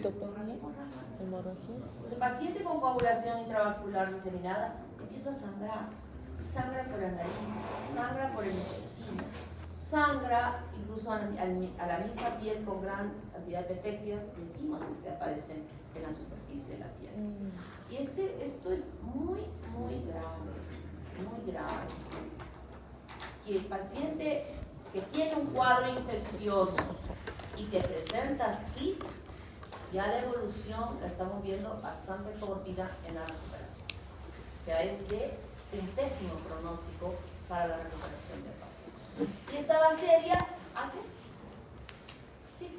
Entonces, el paciente con coagulación intravascular diseminada empieza a sangrar. Sangra por la nariz, sangra por el intestino, sangra incluso a la misma piel con gran cantidad de petequias y quimosis que aparecen en la superficie de la piel. Y esto es muy, muy grave. Que el paciente que tiene un cuadro infeccioso y que presenta así, ya la evolución la estamos viendo bastante tórpida en la recuperación. O sea, es de un pésimo pronóstico para la recuperación del paciente. Y esta bacteria hace esto. Sí.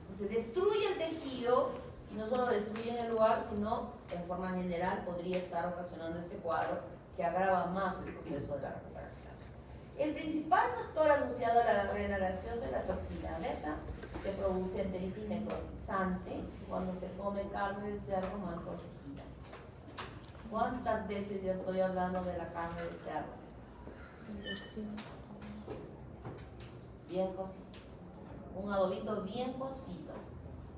Entonces destruye el tejido y no solo destruye en el lugar, sino en forma general podría estar ocasionando este cuadro que agrava más el proceso de la recuperación. El principal factor asociado a la gangrena gaseosa es la toxina beta, que produce enteritis necrotizante cuando se come carne de cerdo mal cocida. ¿Cuántas veces ya estoy hablando de la carne de cerdo? Bien cocido. Un adobito bien cocido.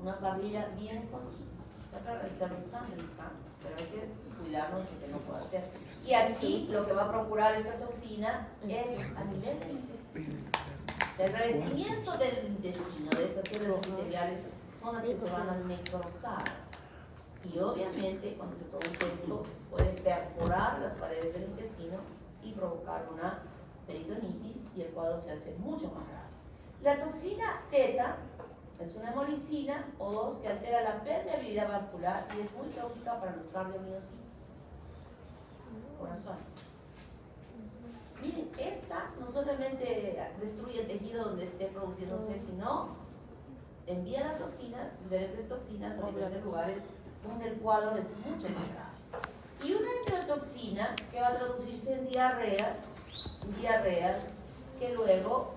Una parrilla bien cocida. La carne de cerdo está rica, pero hay que cuidarnos de que no pueda ser. Y aquí lo que va a procurar esta toxina es a nivel del intestino. O sea, el revestimiento del intestino, de estas células epiteliales, son las que se van a necrosar. Y obviamente cuando se produce esto puede perforar las paredes del intestino y provocar una peritonitis y el cuadro se hace mucho más grave. La toxina teta es una hemolicina O2 que altera la permeabilidad vascular y es muy tóxica para los cardiomiocitos. Corazón. Miren, esta no solamente destruye el tejido donde esté produciéndose, sino envía las toxinas, diferentes toxinas a diferentes lugares donde el cuadro es mucho más grave. Y una enterotoxina que va a traducirse en diarreas que luego,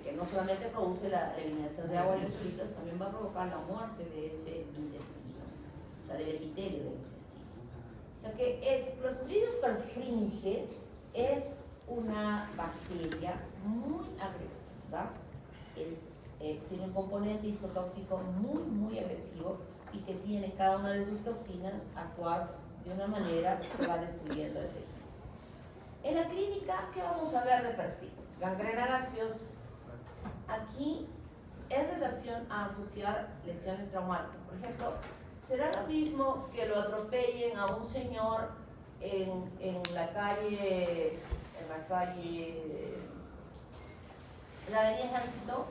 que no solamente produce la eliminación de agua y electrolitos, también va a provocar la muerte de ese intestino, o sea, del epitelio del intestino. O sea que el Clostridium perfringens es una bacteria muy agresiva, tiene un componente histotóxico muy agresivo y que tiene cada una de sus toxinas actuar de una manera que va destruyendo el tejido. En la clínica, ¿qué vamos a ver de perfiles? Gangrena gaseosa. Aquí, en relación a asociar lesiones traumáticas, por ejemplo, ¿será lo mismo que lo atropellen a un señor en la calle, en la avenida Ejército,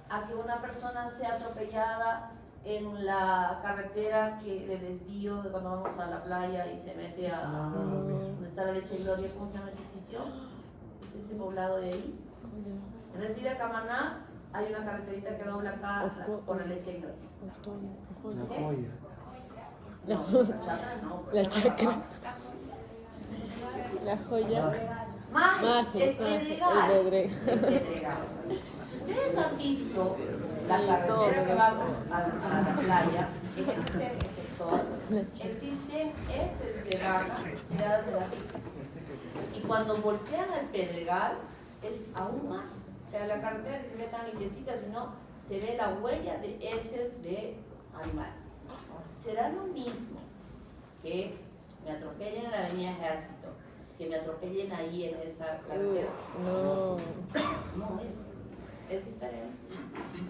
a que una persona sea atropellada en la carretera de desvío de cuando vamos a la playa y se mete a donde está la Leche y Gloria? ¿Cómo se llama ese sitio? ¿Es ese poblado de ahí? En vez de ir a Camaná, hay una carreterita que dobla acá por la Leche y Gloria. No, la chakra no. La chakra. La joya. Más el pedregal. El El pedregal. Si ustedes han visto la carretera que vamos a la playa, en ese sector, existen heces de vaca tiradas de la pista. Y cuando voltean al pedregal, es aún más. O sea, la carretera ni se ve tan limpiecita, sino se ve la huella de heces de animales. Será lo mismo que me atropellen en la avenida Ejército, que me atropellen ahí en esa carretera. No. No, es diferente.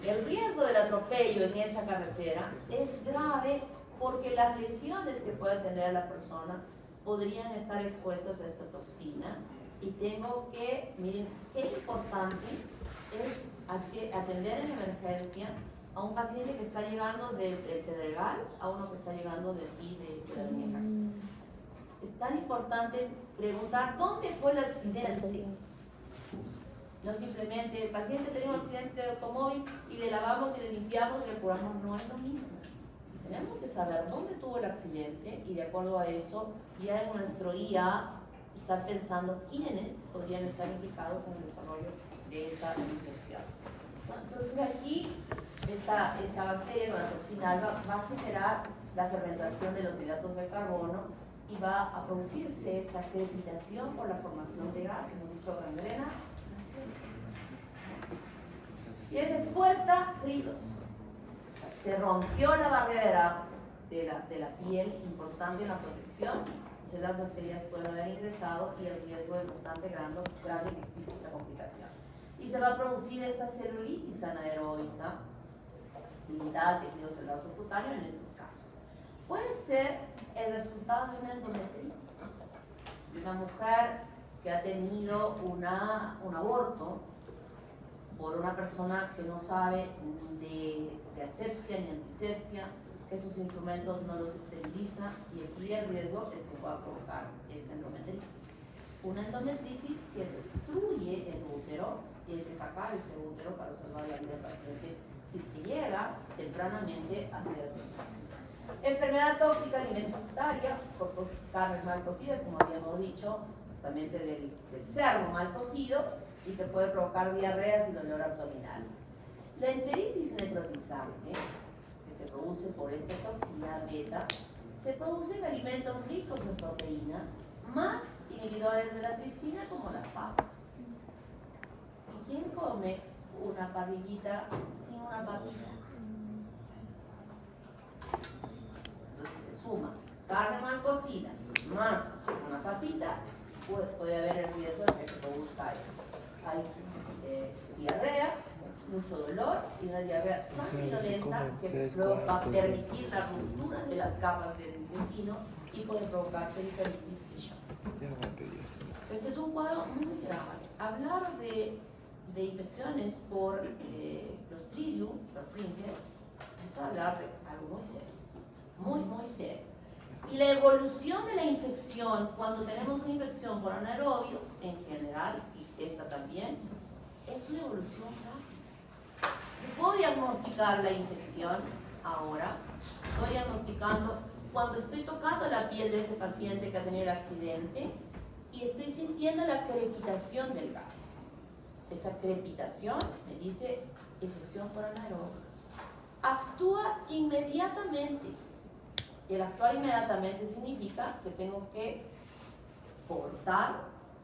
El riesgo del atropello en esa carretera es grave porque las lesiones que puede tener la persona podrían estar expuestas a esta toxina. Y tengo que, miren, qué importante es atender en emergencia a un paciente que está llegando del Pedregal a uno que está llegando de aquí, de la Avenida Ejército. Es tan importante preguntar dónde fue el accidente. No simplemente, el paciente tenía un accidente de automóvil y le lavamos y le limpiamos y le curamos, no es lo mismo. Tenemos que saber dónde tuvo el accidente y de acuerdo a eso, ya en nuestro IA, estar pensando quiénes podrían estar implicados en el desarrollo de esa infección. Entonces aquí, esta bacteria, la toxina alba, va a generar la fermentación de los hidratos de carbono y va a producirse esta crepitación por la formación de gas, hemos dicho gangrena, gaseosa. Si es expuesta, fritos. O sea, se rompió la barrera de la piel, importante en la protección, entonces las bacterias pueden haber ingresado y el riesgo es bastante grande que existe esta complicación. Y se va a producir esta celulitis anaeróbica limitada al tejido celular subcutáneo en estos casos. Puede ser el resultado de una endometritis, de una mujer que ha tenido un aborto por una persona que no sabe de asepsia ni antisepsia, que sus instrumentos no los esteriliza y aquí el riesgo es que pueda provocar esta endometritis. Una endometritis que destruye el útero y hay que sacar ese útero para salvar la vida del paciente si es que llega tempranamente a ser enfermedad tóxica alimentaria por carnes mal cocidas, como habíamos dicho, justamente del cerdo mal cocido y que puede provocar diarreas y dolor abdominal. La enteritis necrotizante, que se produce por esta toxina beta, se produce en alimentos ricos en proteínas, más inhibidores de la tripsina como las papas. ¿Y quién come una parrillita sin una papita? Entonces se suma carne mal cocida más una papita, puede haber el riesgo de que se produzca eso. Hay diarrea, mucho dolor y una diarrea sanguinolenta que va a permitir la ruptura de las capas del intestino y puede provocar peritonetis y shock. Este es un cuadro muy grave. Hablar de infecciones por Clostridium perfringens es hablar de algo muy serio, muy serio. Y la evolución de la infección, cuando tenemos una infección por anaerobios, en general, y esta también, es una evolución rápida. Yo puedo diagnosticar la infección ahora, estoy diagnosticando cuando estoy tocando la piel de ese paciente que ha tenido el accidente y estoy sintiendo la crepitación del gas. Esa crepitación me dice infección por anaerobios. Actúa inmediatamente. Y el actuar inmediatamente significa que tengo que cortar,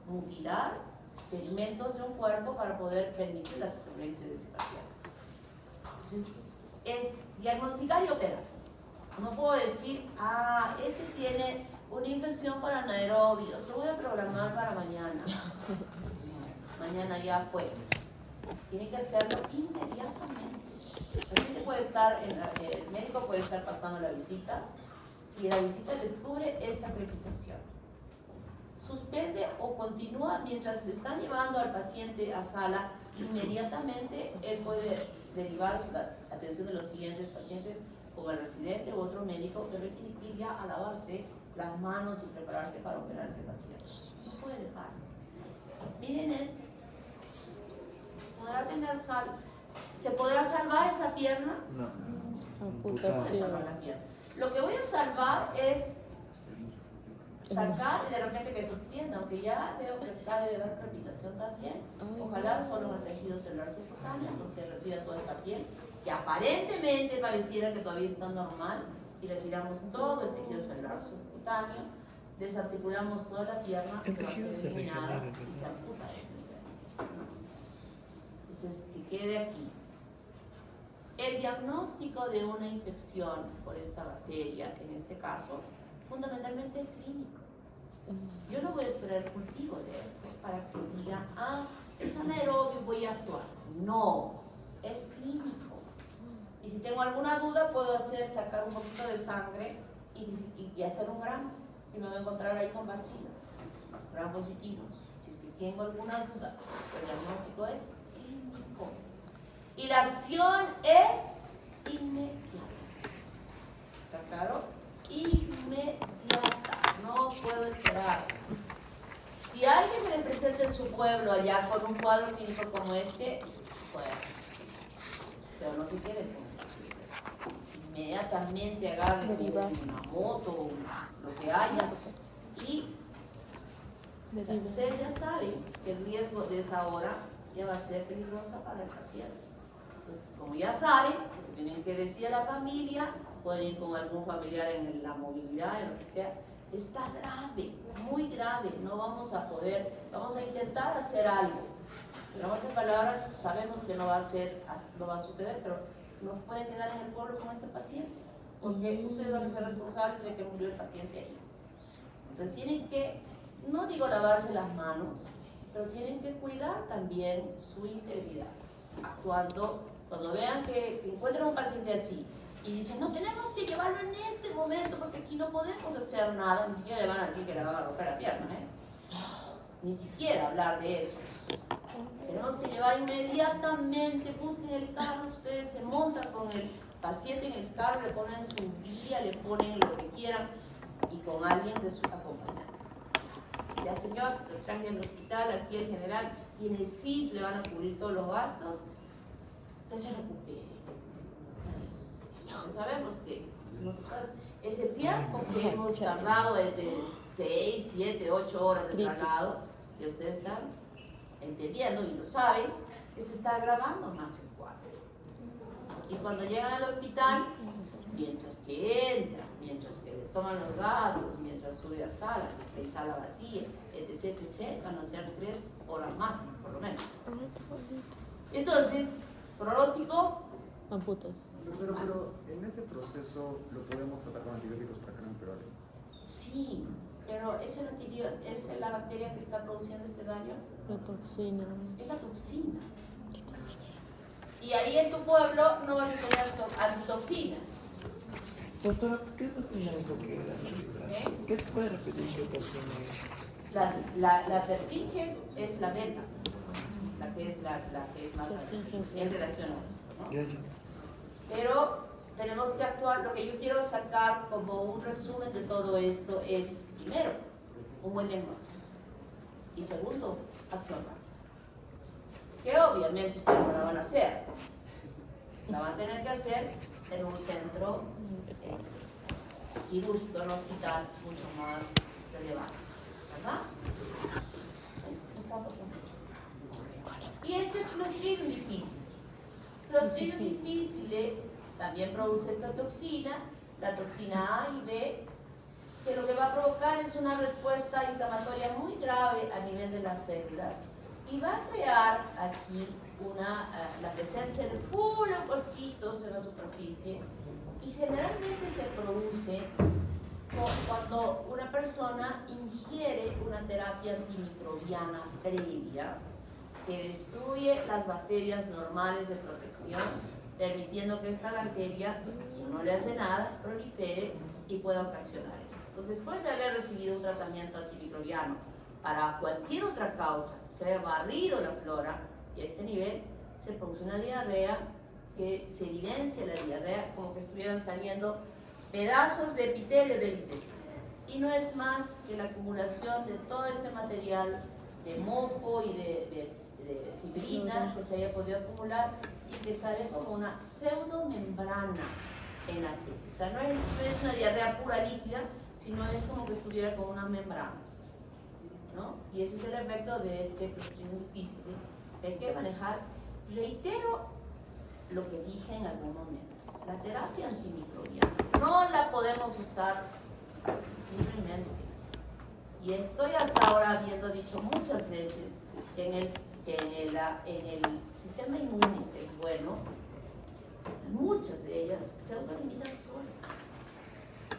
mutilar segmentos de un cuerpo para poder permitir la supervivencia de ese paciente. Entonces, es diagnosticar y operar. No puedo decir, este tiene una infección por anaerobios, lo voy a programar para mañana. Mañana ya fue. Tiene que hacerlo inmediatamente. El paciente puede estar, el médico puede estar pasando la visita y en la visita descubre esta crepitación. Suspende o continúa mientras le están llevando al paciente a sala, inmediatamente él puede derivar la atención de los siguientes pacientes como el residente u otro médico que requiere ir ya a lavarse las manos y prepararse para operar a ese paciente. No puede dejar. Miren esto. ¿Podrá tener sal? ¿Se podrá salvar esa pierna? No. No puede salvar la pierna. Lo que voy a salvar es sacar y de repente que se extienda, aunque ya veo que cada vez más palpitación también. Ojalá solo en el tejido celular subcutáneo, entonces se retira toda esta piel, que aparentemente pareciera que todavía está normal, y retiramos todo el tejido celular subcutáneo, desarticulamos toda la pierna, El que va a tejido ser se eliminada regenera, y se amputa a ese nivel. Entonces, que quede aquí. El diagnóstico de una infección por esta bacteria, en este caso, fundamentalmente es clínico. Yo no voy a esperar el cultivo de esto para que diga, ah, es anaerobio, voy a actuar. No, es clínico. Y si tengo alguna duda, puedo sacar un poquito de sangre y hacer un gramo. Y me voy a encontrar ahí con vacilos, gram positivos. Si es que tengo alguna duda, el diagnóstico es clínico. Y la acción es inmediata. ¿Está claro? Inmediata. No puedo esperar. Si alguien se le presenta en su pueblo allá con un cuadro clínico como este, bueno, pero no se quede con el paciente. Inmediatamente agarre una moto, lo que haya, y ustedes ya saben que el riesgo de esa hora ya va a ser peligrosa para el paciente. Entonces, como ya saben, tienen que decir a la familia, pueden ir con algún familiar en la movilidad, en lo que sea. Está grave, muy grave, no vamos a poder, vamos a intentar hacer algo. Pero en otras palabras, sabemos que no va a suceder, pero nos pueden quedar en el pueblo con este paciente, porque ustedes van a ser responsables de que murió el paciente ahí. Entonces tienen que, no digo lavarse las manos, pero tienen que cuidar también su integridad, actuando, cuando vean que encuentran un paciente así, y dicen, no, tenemos que llevarlo en este momento porque aquí no podemos hacer nada, ni siquiera le van a decir que le van a romper la pierna, ni siquiera hablar de eso. Tenemos que llevar inmediatamente, busquen el carro, ustedes se montan con el paciente en el carro, le ponen su guía, le ponen lo que quieran y con alguien de su acompañante. Ya señor, lo traje al hospital, aquí el general tiene CIS, le van a cubrir todos los gastos, que se recupere. Sabemos que nosotros ese tiempo que hemos tardado de 6, 7, 8 horas de traslado, y ustedes están entendiendo y lo saben, que se está agravando más el cuadro. Y cuando llegan al hospital, mientras que entran, mientras que le toman los datos, mientras sube a sala, si hay sala vacía, etc., etc., van a ser 3 horas más, por lo menos. Entonces, pronóstico, amputas. Pero en ese proceso lo podemos tratar con antibióticos para que no empeore. sí, pero ¿es el antibiótico, es la bacteria que está produciendo este daño? La toxina. Es la toxina. Y ahí en tu pueblo no vas a tener antitoxinas. Doctora, ¿qué toxina es lo que era? ¿Qué puede repetir qué toxina es? La pertinges es la beta, la que es más agresiva en relación a esto, ¿no? Gracias. Pero tenemos que actuar. Lo que yo quiero sacar como un resumen de todo esto es, primero, un buen diagnóstico. Y segundo, acción rápida. Que obviamente ustedes no la van a hacer. La van a tener que hacer en un centro quirúrgico, en un hospital mucho más relevante. ¿Verdad? ¿Qué está pasando? Y este es Clostridium difficile. Clostridium difficile también produce esta toxina, la toxina A y B, que lo que va a provocar es una respuesta inflamatoria muy grave a nivel de las células y va a crear aquí la presencia de leucocitos en la superficie, y generalmente se produce cuando una persona ingiere una terapia antimicrobiana previa que destruye las bacterias normales de protección, permitiendo que esta bacteria, que no le hace nada, prolifere y pueda ocasionar esto. Entonces, después de haber recibido un tratamiento antimicrobiano para cualquier otra causa, se haya barrido la flora, y a este nivel se produce una diarrea que se evidencia la diarrea como que estuvieran saliendo pedazos de epitelio del intestino. Y no es más que la acumulación de todo este material de mofo y de fibrina que se haya podido acumular y que sale como una pseudomembrana en las heces. O sea, no es una diarrea pura líquida, sino es como que estuviera con unas membranas, ¿no? Y ese es el efecto de este Clostridium difficile que hay que manejar. Reitero lo que dije en algún momento. La terapia antimicrobiana no la podemos usar libremente. Y estoy hasta ahora habiendo dicho muchas veces que en el sistema inmune, que es bueno, muchas de ellas se autoeliminan solas.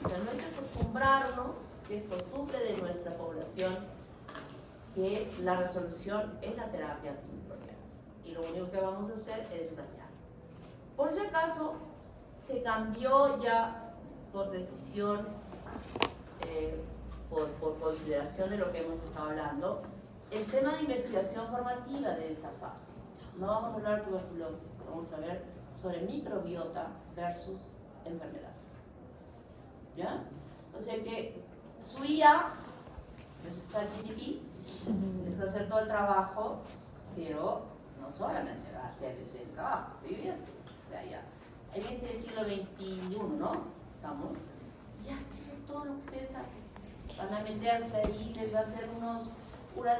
O sea, no hay que acostumbrarnos, que es costumbre de nuestra población, que la resolución es la terapia antimicrobiana. Y lo único que vamos a hacer es dañar. Por si acaso, se cambió ya por decisión, por consideración de lo que hemos estado hablando, el tema de investigación formativa de esta fase. No vamos a hablar de tuberculosis, vamos a ver sobre microbiota versus enfermedad. ¿Ya? O sea que su IA, su ChatGPT, les va a hacer todo el trabajo, pero no solamente va a hacer ese trabajo, fíjense, o sea, ya en este siglo XXI, ¿no? Estamos, y hacer todo lo que ustedes hacen. Van a meterse ahí, les va a hacer unas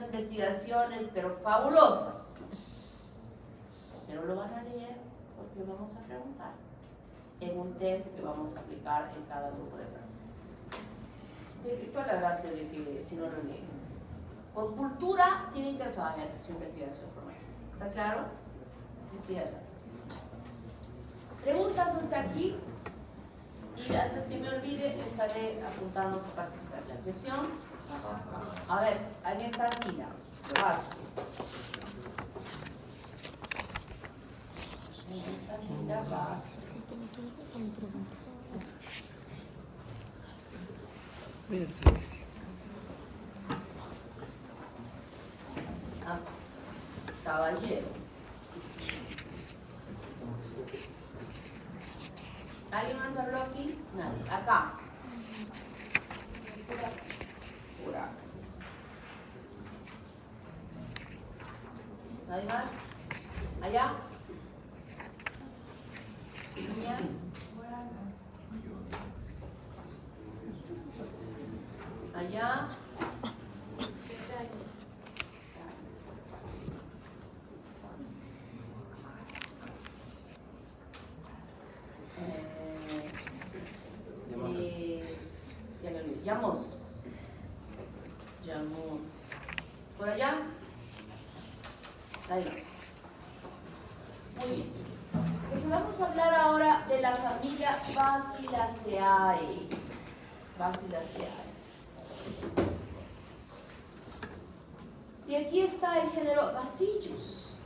investigaciones, pero fabulosas. Pero lo van a leer porque vamos a preguntar en un test que vamos a aplicar en cada grupo de preguntas. ¿Cuál es la gracia de que si no lo leen? Por cultura tienen que saber su investigación formativa. ¿Está claro? Así es que ya saben. Preguntas hasta aquí. Y antes que me olvide, estaré apuntando su participación. Sección. A ver, en esta fila. Vázquez. En esta fila, Vázquez. Mira el servicio. Caballero. ¿Alguien más habló aquí? Nadie. Acá. Pura. ¿Nadie más? ¿Allá? ¿Bien? Allá. Llamos. ¿Por allá? Ahí. Muy bien. Entonces vamos a hablar ahora de la familia Bacilliaceae. Bacilliaceae. Y aquí está el género Bacillus.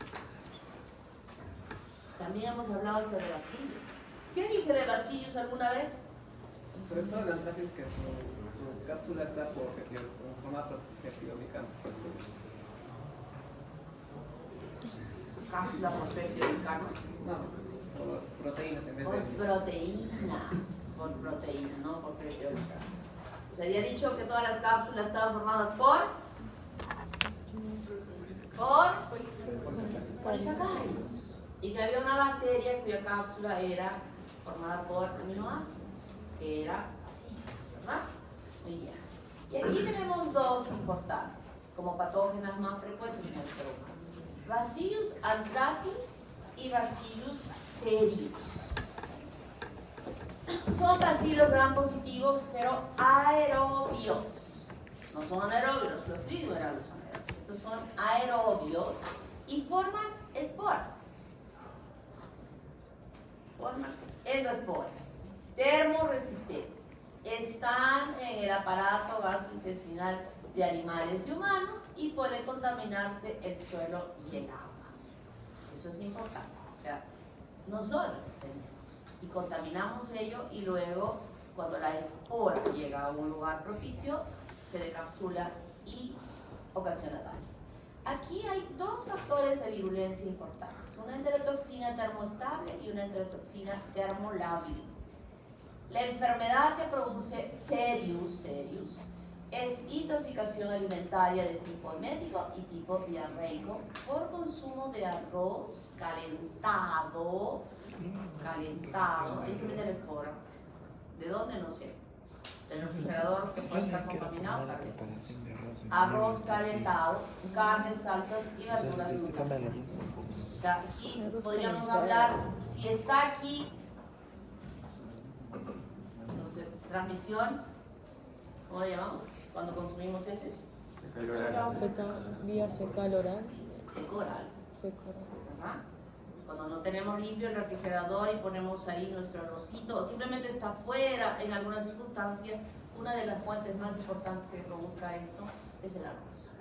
También hemos hablado sobre Bacillus. ¿Qué dije de Bacillus alguna vez? Sobre todo en antracis que su cápsula está por un formato peptidoglicano. Cápsula por peptidoglicano. No, por proteínas en vez Por de... por proteínas, no por peptidoglicano. Se había dicho que todas las cápsulas estaban formadas por polisacáridos. Y que había una bacteria cuya cápsula era formada por aminoácidos, que era Bacillus, ¿verdad? Muy bien. Y aquí tenemos dos importantes, como patógenos más frecuentes en el ser humano. Bacillus anthracis y Bacillus cereus. Son bacilos gram positivos, pero aerobios. No son anaerobios, los Clostridium eran los anaerobios. Estos son aerobios y forman esporas. Forman endoesporas, termoresistentes. Están en el aparato gastrointestinal de animales y humanos y puede contaminarse el suelo y el agua. Eso es importante. O sea, nosotros tenemos y contaminamos ello y luego cuando la espora llega a un lugar propicio se decapsula y ocasiona daño. Aquí hay dos factores de virulencia importantes, una enterotoxina termoestable y una enterotoxina termolábil. La enfermedad que produce cereus es intoxicación alimentaria de tipo emético y tipo diarreico por consumo de arroz calentado, ahí se mete la espora. ¿De dónde? No sé. Del refrigerador que puede estar contaminado, tal vez. Arroz calentado, carnes, salsas y verduras inmutables. O sea, aquí podríamos hablar, si está aquí, entonces, transmisión, ¿cómo le llamamos? Cuando consumimos heces. Vía fecal oral. Fecal. Fecal. Ajá. Cuando no tenemos limpio el refrigerador y ponemos ahí nuestro arrocito, o simplemente está afuera en algunas circunstancias, una de las fuentes más importantes que produzca esto es el arroz.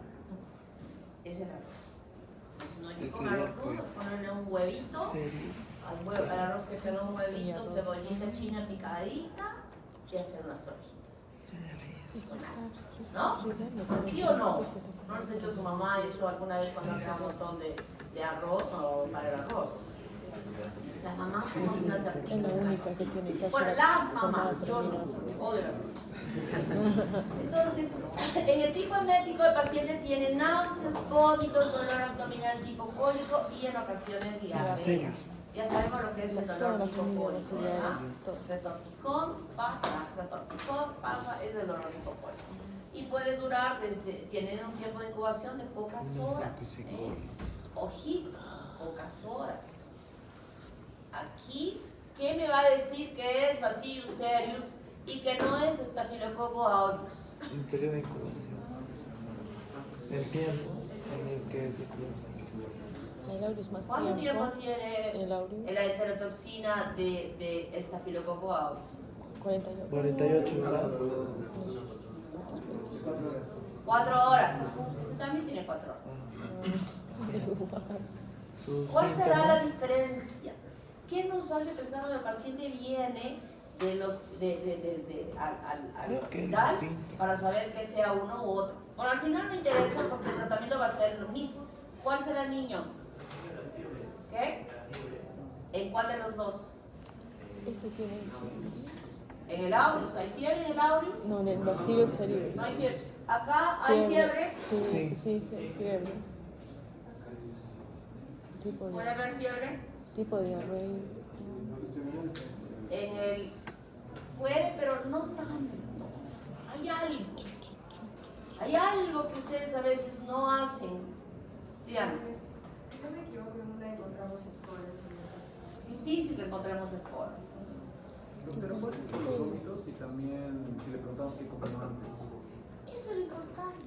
Es el arroz. Entonces no hay que comer arroz crudo, ponerle un huevito, al arroz que quedó un huevito, cebollita china picadita y hacer unas tortillas. ¿No? ¿Sí o no? ¿No les ha hecho su mamá eso alguna vez cuando había un montón de arroz o para el arroz? Las mamás somos unas artistas. Es la única que tiene que Bueno, las mamás, yo no, odio la música. Entonces, en el tipo emético el paciente tiene náuseas, vómitos, dolor abdominal tipo cólico y en ocasiones diarrea. Ya sabemos lo que es el dolor tipo cólico, ¿verdad? Retortijón pasa, es el dolor tipo cólico. Y puede durar tiene un tiempo de incubación de pocas horas. Ojito, pocas horas. Aquí, ¿qué me va a decir que es Bacillus cereus y que no es Staphylococcus aureus? El periodo de incubación. El tiempo en el que se El aureus más ¿Cuánto tiempo tiene el aureus? la enterotoxina de Staphylococcus aureus? 48 grados. 4 horas. También tiene 4 horas. ¿Cuál será la diferencia? ¿Qué nos hace pensar cuando el paciente viene al hospital para saber que sea uno u otro? Bueno, al final no interesa porque el tratamiento va a ser lo mismo. ¿Cuál será el niño? ¿Qué? ¿En cuál de los dos? Este tiene ¿En el aureus? ¿Hay fiebre en el aureus? No, en el Bacillus cereus. No hay fiebre. ¿Acá hay fiebre? Sí, fiebre. ¿Puede haber fiebre? Tipo de diarrea. En el... Puede, pero no tanto. Hay algo que ustedes a veces no hacen. Díganme. Si no me equivoco, en una encontramos esporas. Difícil que encontremos esporas. Doctora, ¿cuáles son los vómitos y también si le preguntamos qué comió antes? Eso es lo importante.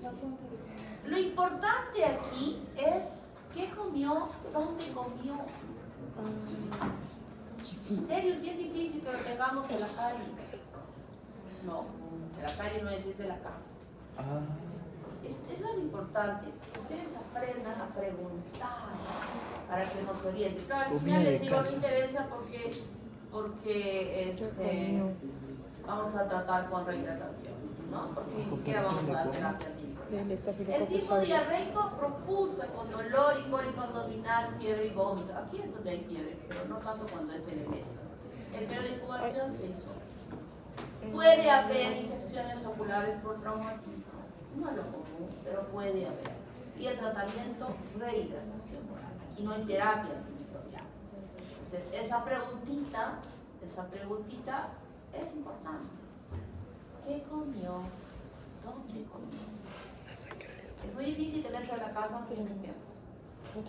Lo importante aquí es qué comió, dónde comió. En serio, es bien difícil que lo tengamos en la calle. No, en la calle no es de la casa. Eso es lo importante. Ustedes aprendan a preguntar para que nos orienten. Claro, al final les digo, no interesa porque vamos a tratar con rehidratación, ¿no? Porque ni siquiera vamos a dar terapia antibiótica. El tipo diarreico profusa con dolor y cólico abdominal, fiebre y vómito. Aquí es donde hay fiebre, pero no tanto cuando es el emético. El periodo de incubación 6 horas. Puede haber infecciones oculares por traumatismo. No es lo común, pero puede haber. Y el tratamiento, rehidratación oral. Aquí no hay terapia antimicrobiana. Esa preguntita es importante. ¿Qué comió? ¿Dónde comió? Es muy difícil que dentro de la casa nos alimentemos.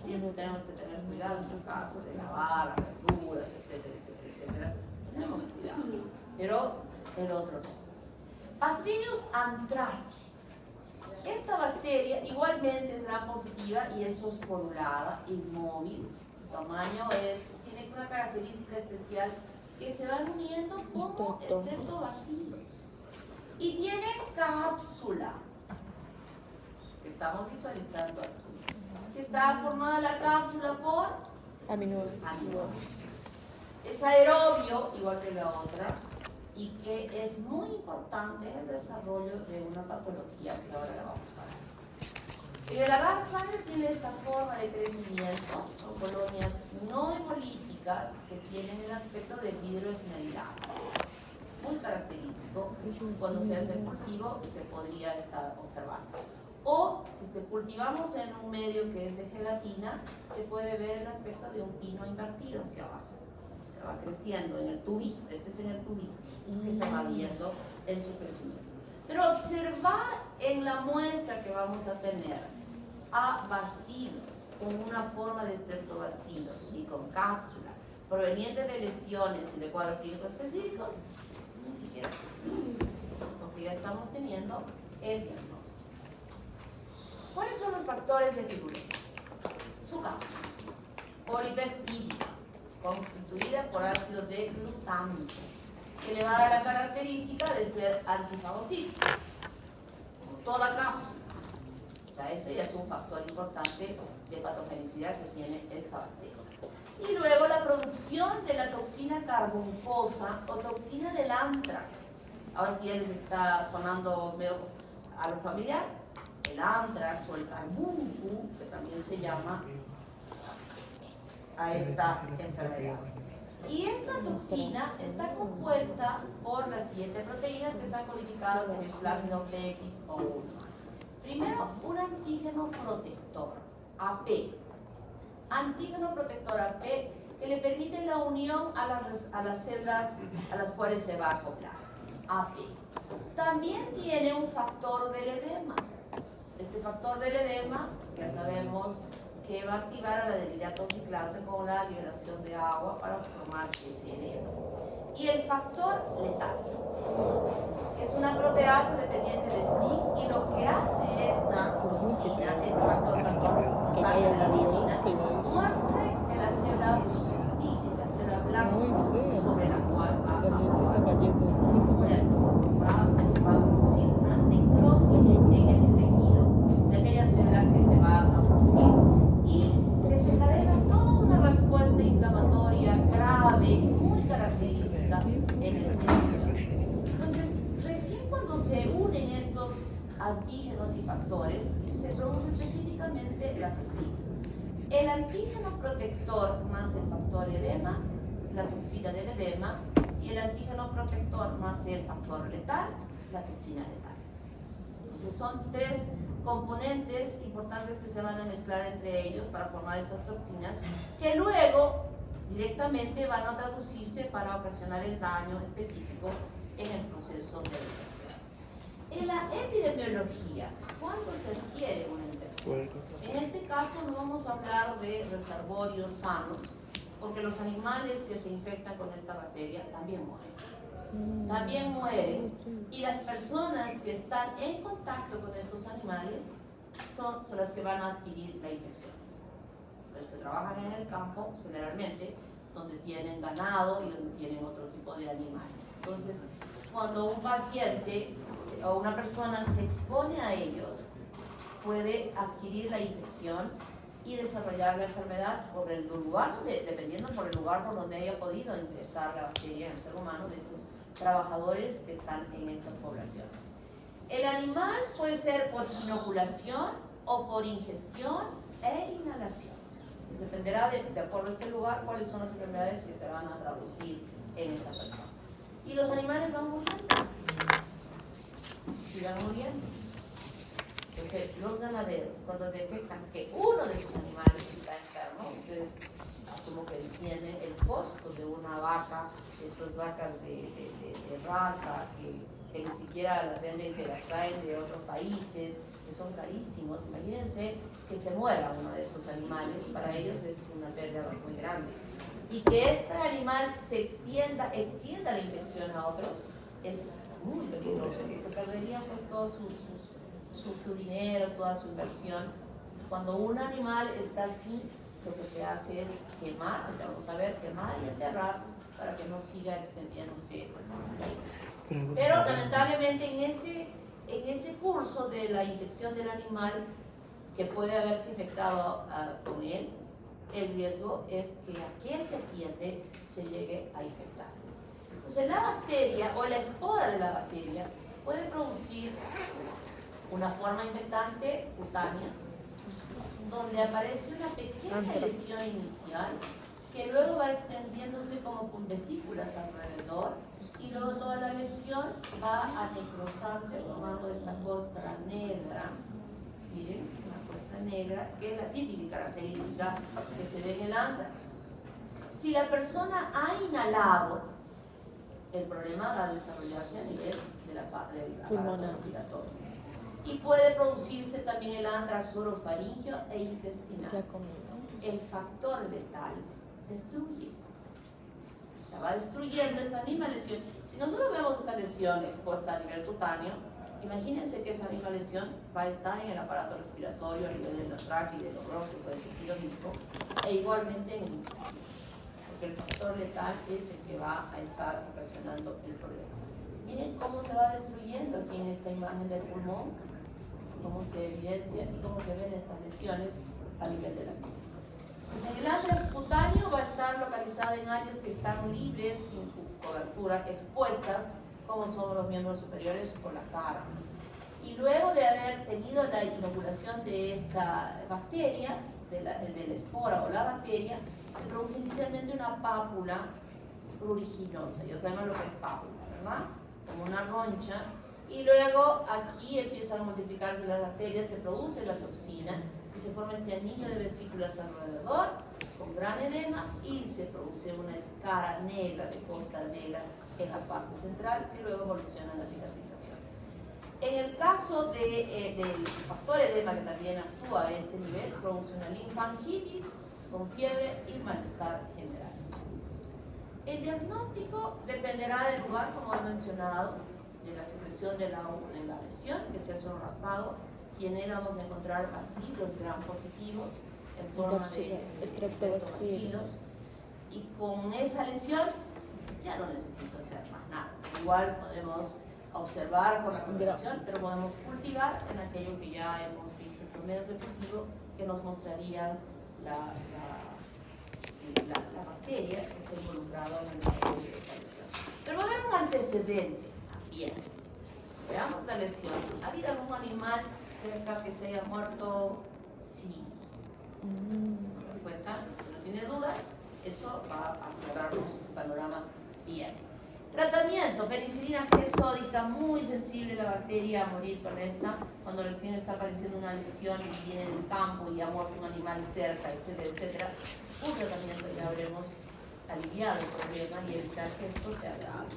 Siempre tenemos que tener cuidado en la casa, de lavar las verduras, etcétera, etcétera, etcétera. Tenemos cuidado. Pero el otro no. Bacillus anthracis. Esta bacteria igualmente es gram positiva y es osporulada, inmóvil. Su tamaño tiene una característica especial que se van uniendo como estreptobacillus. Y tiene cápsula, que estamos visualizando aquí. Está formada la cápsula por aminoácidos. Es aerobio, igual que la otra, y que es muy importante en el desarrollo de una patología que ahora la vamos a ver. El agar sangre tiene esta forma de crecimiento, son colonias no hemolíticas que tienen el aspecto de vidrio esmerilado. muy característico. Cuando se hace el cultivo se podría estar observando. O si se cultivamos en un medio que es de gelatina, se puede ver el aspecto de un pino invertido hacia abajo. Se va creciendo en el tubito, este es en el tubito, que se va viendo en su crecimiento. Pero observar en la muestra que vamos a tener a bacilos con una forma de streptobacilos y con cápsula proveniente de lesiones y de cuadros clínicos específicos, ni siquiera, porque ya estamos teniendo el diagnóstico. ¿Cuáles son los factores de virulenta? Su cápsula, polipeptídica, constituida por ácido de glutámico, que le va a dar la característica de ser antifagocítico, como toda cápsula. O sea, ese ya es un factor importante de patogenicidad que tiene esta bacteria. Y luego la producción de la toxina carboncosa o toxina del anthrax. Ahora sí ya les está sonando medio a lo familiar. El anthrax o el carbunco, que también se llama a esta enfermedad. Y esta toxina está compuesta por las siguientes proteínas que están codificadas en el plasmido PXO1. Primero, un antígeno protector, AP. Antígeno protector AP que le permite la unión a las células a las cuales se va a acoplar, AP. También tiene un factor del edema. Este factor del edema, ya sabemos que va a activar a la debilidad-toxiclasa con la liberación de agua para formar ese edema. Y el factor letal, que es una proteasa dependiente de zinc, y lo que hace esta toxina, este factor, parte de la toxina, muerte de la célula susceptible, la célula blanca, sobre la cual va a producir una necrosis en ese tejido de aquella célula que se va a producir y desencadena toda una respuesta inflamatoria grave, muy característica en esta infección. Entonces, recién cuando se unen estos antígenos y factores, se produce específicamente la toxina. El antígeno protector más el factor edema, la toxina del edema, y el antígeno protector más el factor letal, la toxina letal. Entonces son tres componentes importantes que se van a mezclar entre ellos para formar esas toxinas que luego directamente van a traducirse para ocasionar el daño específico en el proceso de infección. En la epidemiología, ¿cuándo se requiere una infección? En este caso no vamos a hablar de reservorios sanos, porque los animales que se infectan con esta bacteria también mueren. También mueren, y las personas que están en contacto con estos animales son las que van a adquirir la infección. Los que trabajan en el campo, generalmente, donde tienen ganado y donde tienen otro tipo de animales. Entonces, cuando un paciente o una persona se expone a ellos, puede adquirir la infección y desarrollar la enfermedad por el lugar, dependiendo por el lugar por donde haya podido ingresar la bacteria en el ser humano de estos trabajadores que están en estas poblaciones. El animal puede ser por inoculación o por ingestión e inhalación. Pues dependerá de acuerdo a este lugar cuáles son las enfermedades que se van a traducir en esta persona. Y los animales van muriendo. Sigan muriendo. Entonces, los ganaderos, cuando detectan que uno de sus animales está enfermo, ustedes asumo que entienden el costo de una vaca, estas vacas de raza, que ni siquiera las venden, que las traen de otros países, que son carísimos. Imagínense que se muera uno de esos animales, para ellos es una pérdida muy grande. Y que este animal se extienda la infección a otros, es muy peligroso, porque perderían pues todo su dinero, toda su inversión. Entonces, cuando un animal está así, lo que se hace es quemar, vamos a ver, quemar y enterrar para que no siga extendiéndose la infección. Pero lamentablemente en ese curso de la infección del animal que puede haberse infectado con él, el riesgo es que aquel que atiende se llegue a infectar. Entonces la bacteria o la espora de la bacteria puede producir una forma infectante cutánea, donde aparece una pequeña lesión inicial que luego va extendiéndose como con vesículas alrededor y luego toda la lesión va a necrosarse formando esta costra negra. Miren, una costra negra, que es la típica característica que se ve en el anthrax. Si la persona ha inhalado, el problema va a desarrollarse a nivel del aparato respiratorio. Y puede producirse también el anthrax orofaringeo e intestinal. El factor letal destruye. O sea, va destruyendo esta misma lesión. Si nosotros vemos esta lesión expuesta a nivel cutáneo, imagínense que esa misma lesión va a estar en el aparato respiratorio, a nivel de la tráquea y de los bronquios, puede sentir lo mismo, e igualmente en el intestino. Porque el factor letal es el que va a estar ocasionando el problema. Miren cómo se va destruyendo aquí en esta imagen del pulmón, cómo se evidencia y cómo se ven estas lesiones a nivel de la piel. Pues el anthrax cutáneo va a estar localizado en áreas que están libres, sin cobertura, expuestas, como son los miembros superiores o la cara. Y luego de haber tenido la inoculación de esta bacteria, de la espora o la bacteria, se produce inicialmente una pápula pruriginosa. Ya sabemos lo que es pápula, ¿verdad? Como una roncha. Y luego aquí empiezan a multiplicarse las bacterias que producen la toxina y se forma este anillo de vesículas alrededor con gran edema y se produce una escara negra de costa negra en la parte central que luego evoluciona en la cicatrización. En el caso del factor edema que también actúa a este nivel, produce una linfangitis con fiebre y malestar general. El diagnóstico dependerá del lugar, como he mencionado, de la secreción de la lesión, que se hace un raspado, y en él vamos a encontrar bacilos gram positivos en forma de estreptobacilos, y con esa lesión ya no necesito hacer más nada. Igual podemos observar con la floración, pero podemos cultivar en aquello que ya hemos visto, estos medios de cultivo que nos mostrarían la bacteria que está involucrada en el desarrollo de esta lesión. Pero va a haber un antecedente también. Veamos la lesión. ¿Ha habido algún animal cerca que se haya muerto? Sí. ¿Se dan cuenta? Si no tiene dudas, eso va a aclararnos el panorama bien. Tratamiento, penicilina G sódica, muy sensible la bacteria a morir con esta, cuando recién está apareciendo una lesión y viene del campo y ha muerto un animal cerca, etcétera, etcétera. Un tratamiento ya habremos aliviado el problema y evitar que esto se agrave.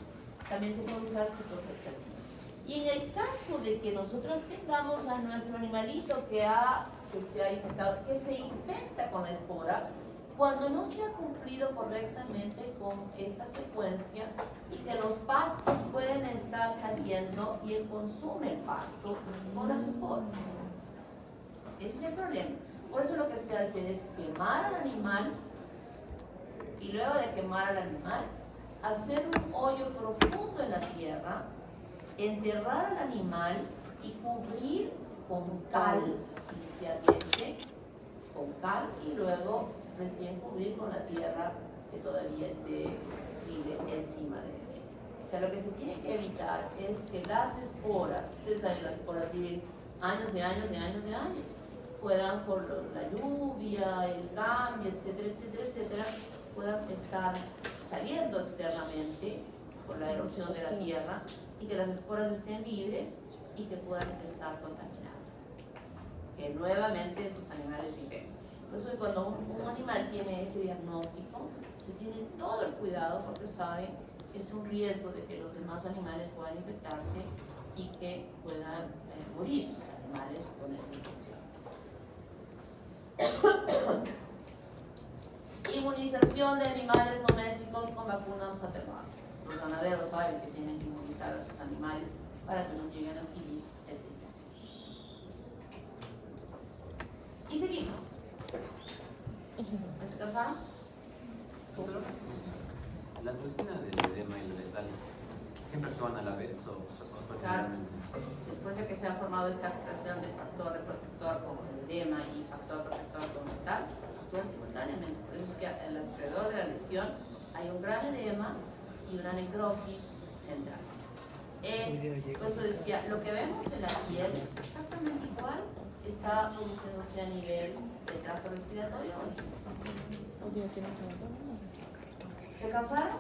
También se puede usar ciprofloxacina. Y en el caso de que nosotros tengamos a nuestro animalito que se ha infectado, que se infecta con la espora, cuando no se ha cumplido correctamente con esta secuencia y que los pastos pueden estar saliendo y él consume el pasto con las esporas. Ese es el problema. Por eso lo que se hace es quemar al animal y luego de quemar al animal, hacer un hoyo profundo en la tierra, enterrar al animal y cubrir con cal inicialmente, con cal y luego recién cubrir con la tierra que todavía esté libre encima de él. O sea, lo que se tiene que evitar es que las esporas, ustedes saben, las esporas viven años y años y años y años, puedan por la lluvia, el cambio, etcétera, etcétera, etcétera, puedan estar saliendo externamente por la erosión de la tierra y que las esporas estén libres y que puedan estar contaminadas. Que nuevamente estos animales se infectan. Por eso cuando un animal tiene este diagnóstico, se tiene todo el cuidado porque saben que es un riesgo de que los demás animales puedan infectarse y que puedan morir sus animales con esta infección. Inmunización de animales domésticos con vacunas atenuadas. Los ganaderos saben que tienen que inmunizar a sus animales para que no lleguen a adquirir esta infección. Y seguimos. ¿Se cansaron? La toxina del edema y la letal siempre actúan a la vez o claro. Después de que se ha formado esta relación de factor protector con el edema y factor protector con letal, actúan simultáneamente. Por eso es que alrededor de la lesión hay un gran edema y una necrosis central. Por eso decía, lo que vemos en la piel exactamente igual está produciéndose a nivel del tracto respiratorio o intestinal. ¿Se cansaron?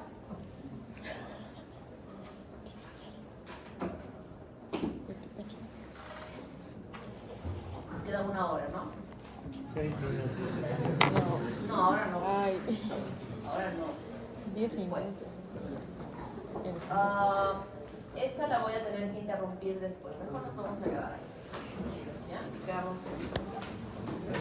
una hora, ¿no? 6 minutos. No. No, ahora no. Ay. Ahora no. 10 Después. minutos. Esta la voy a tener que interrumpir después. Mejor nos vamos a quedar ahí. ¿Ya? Nos quedamos con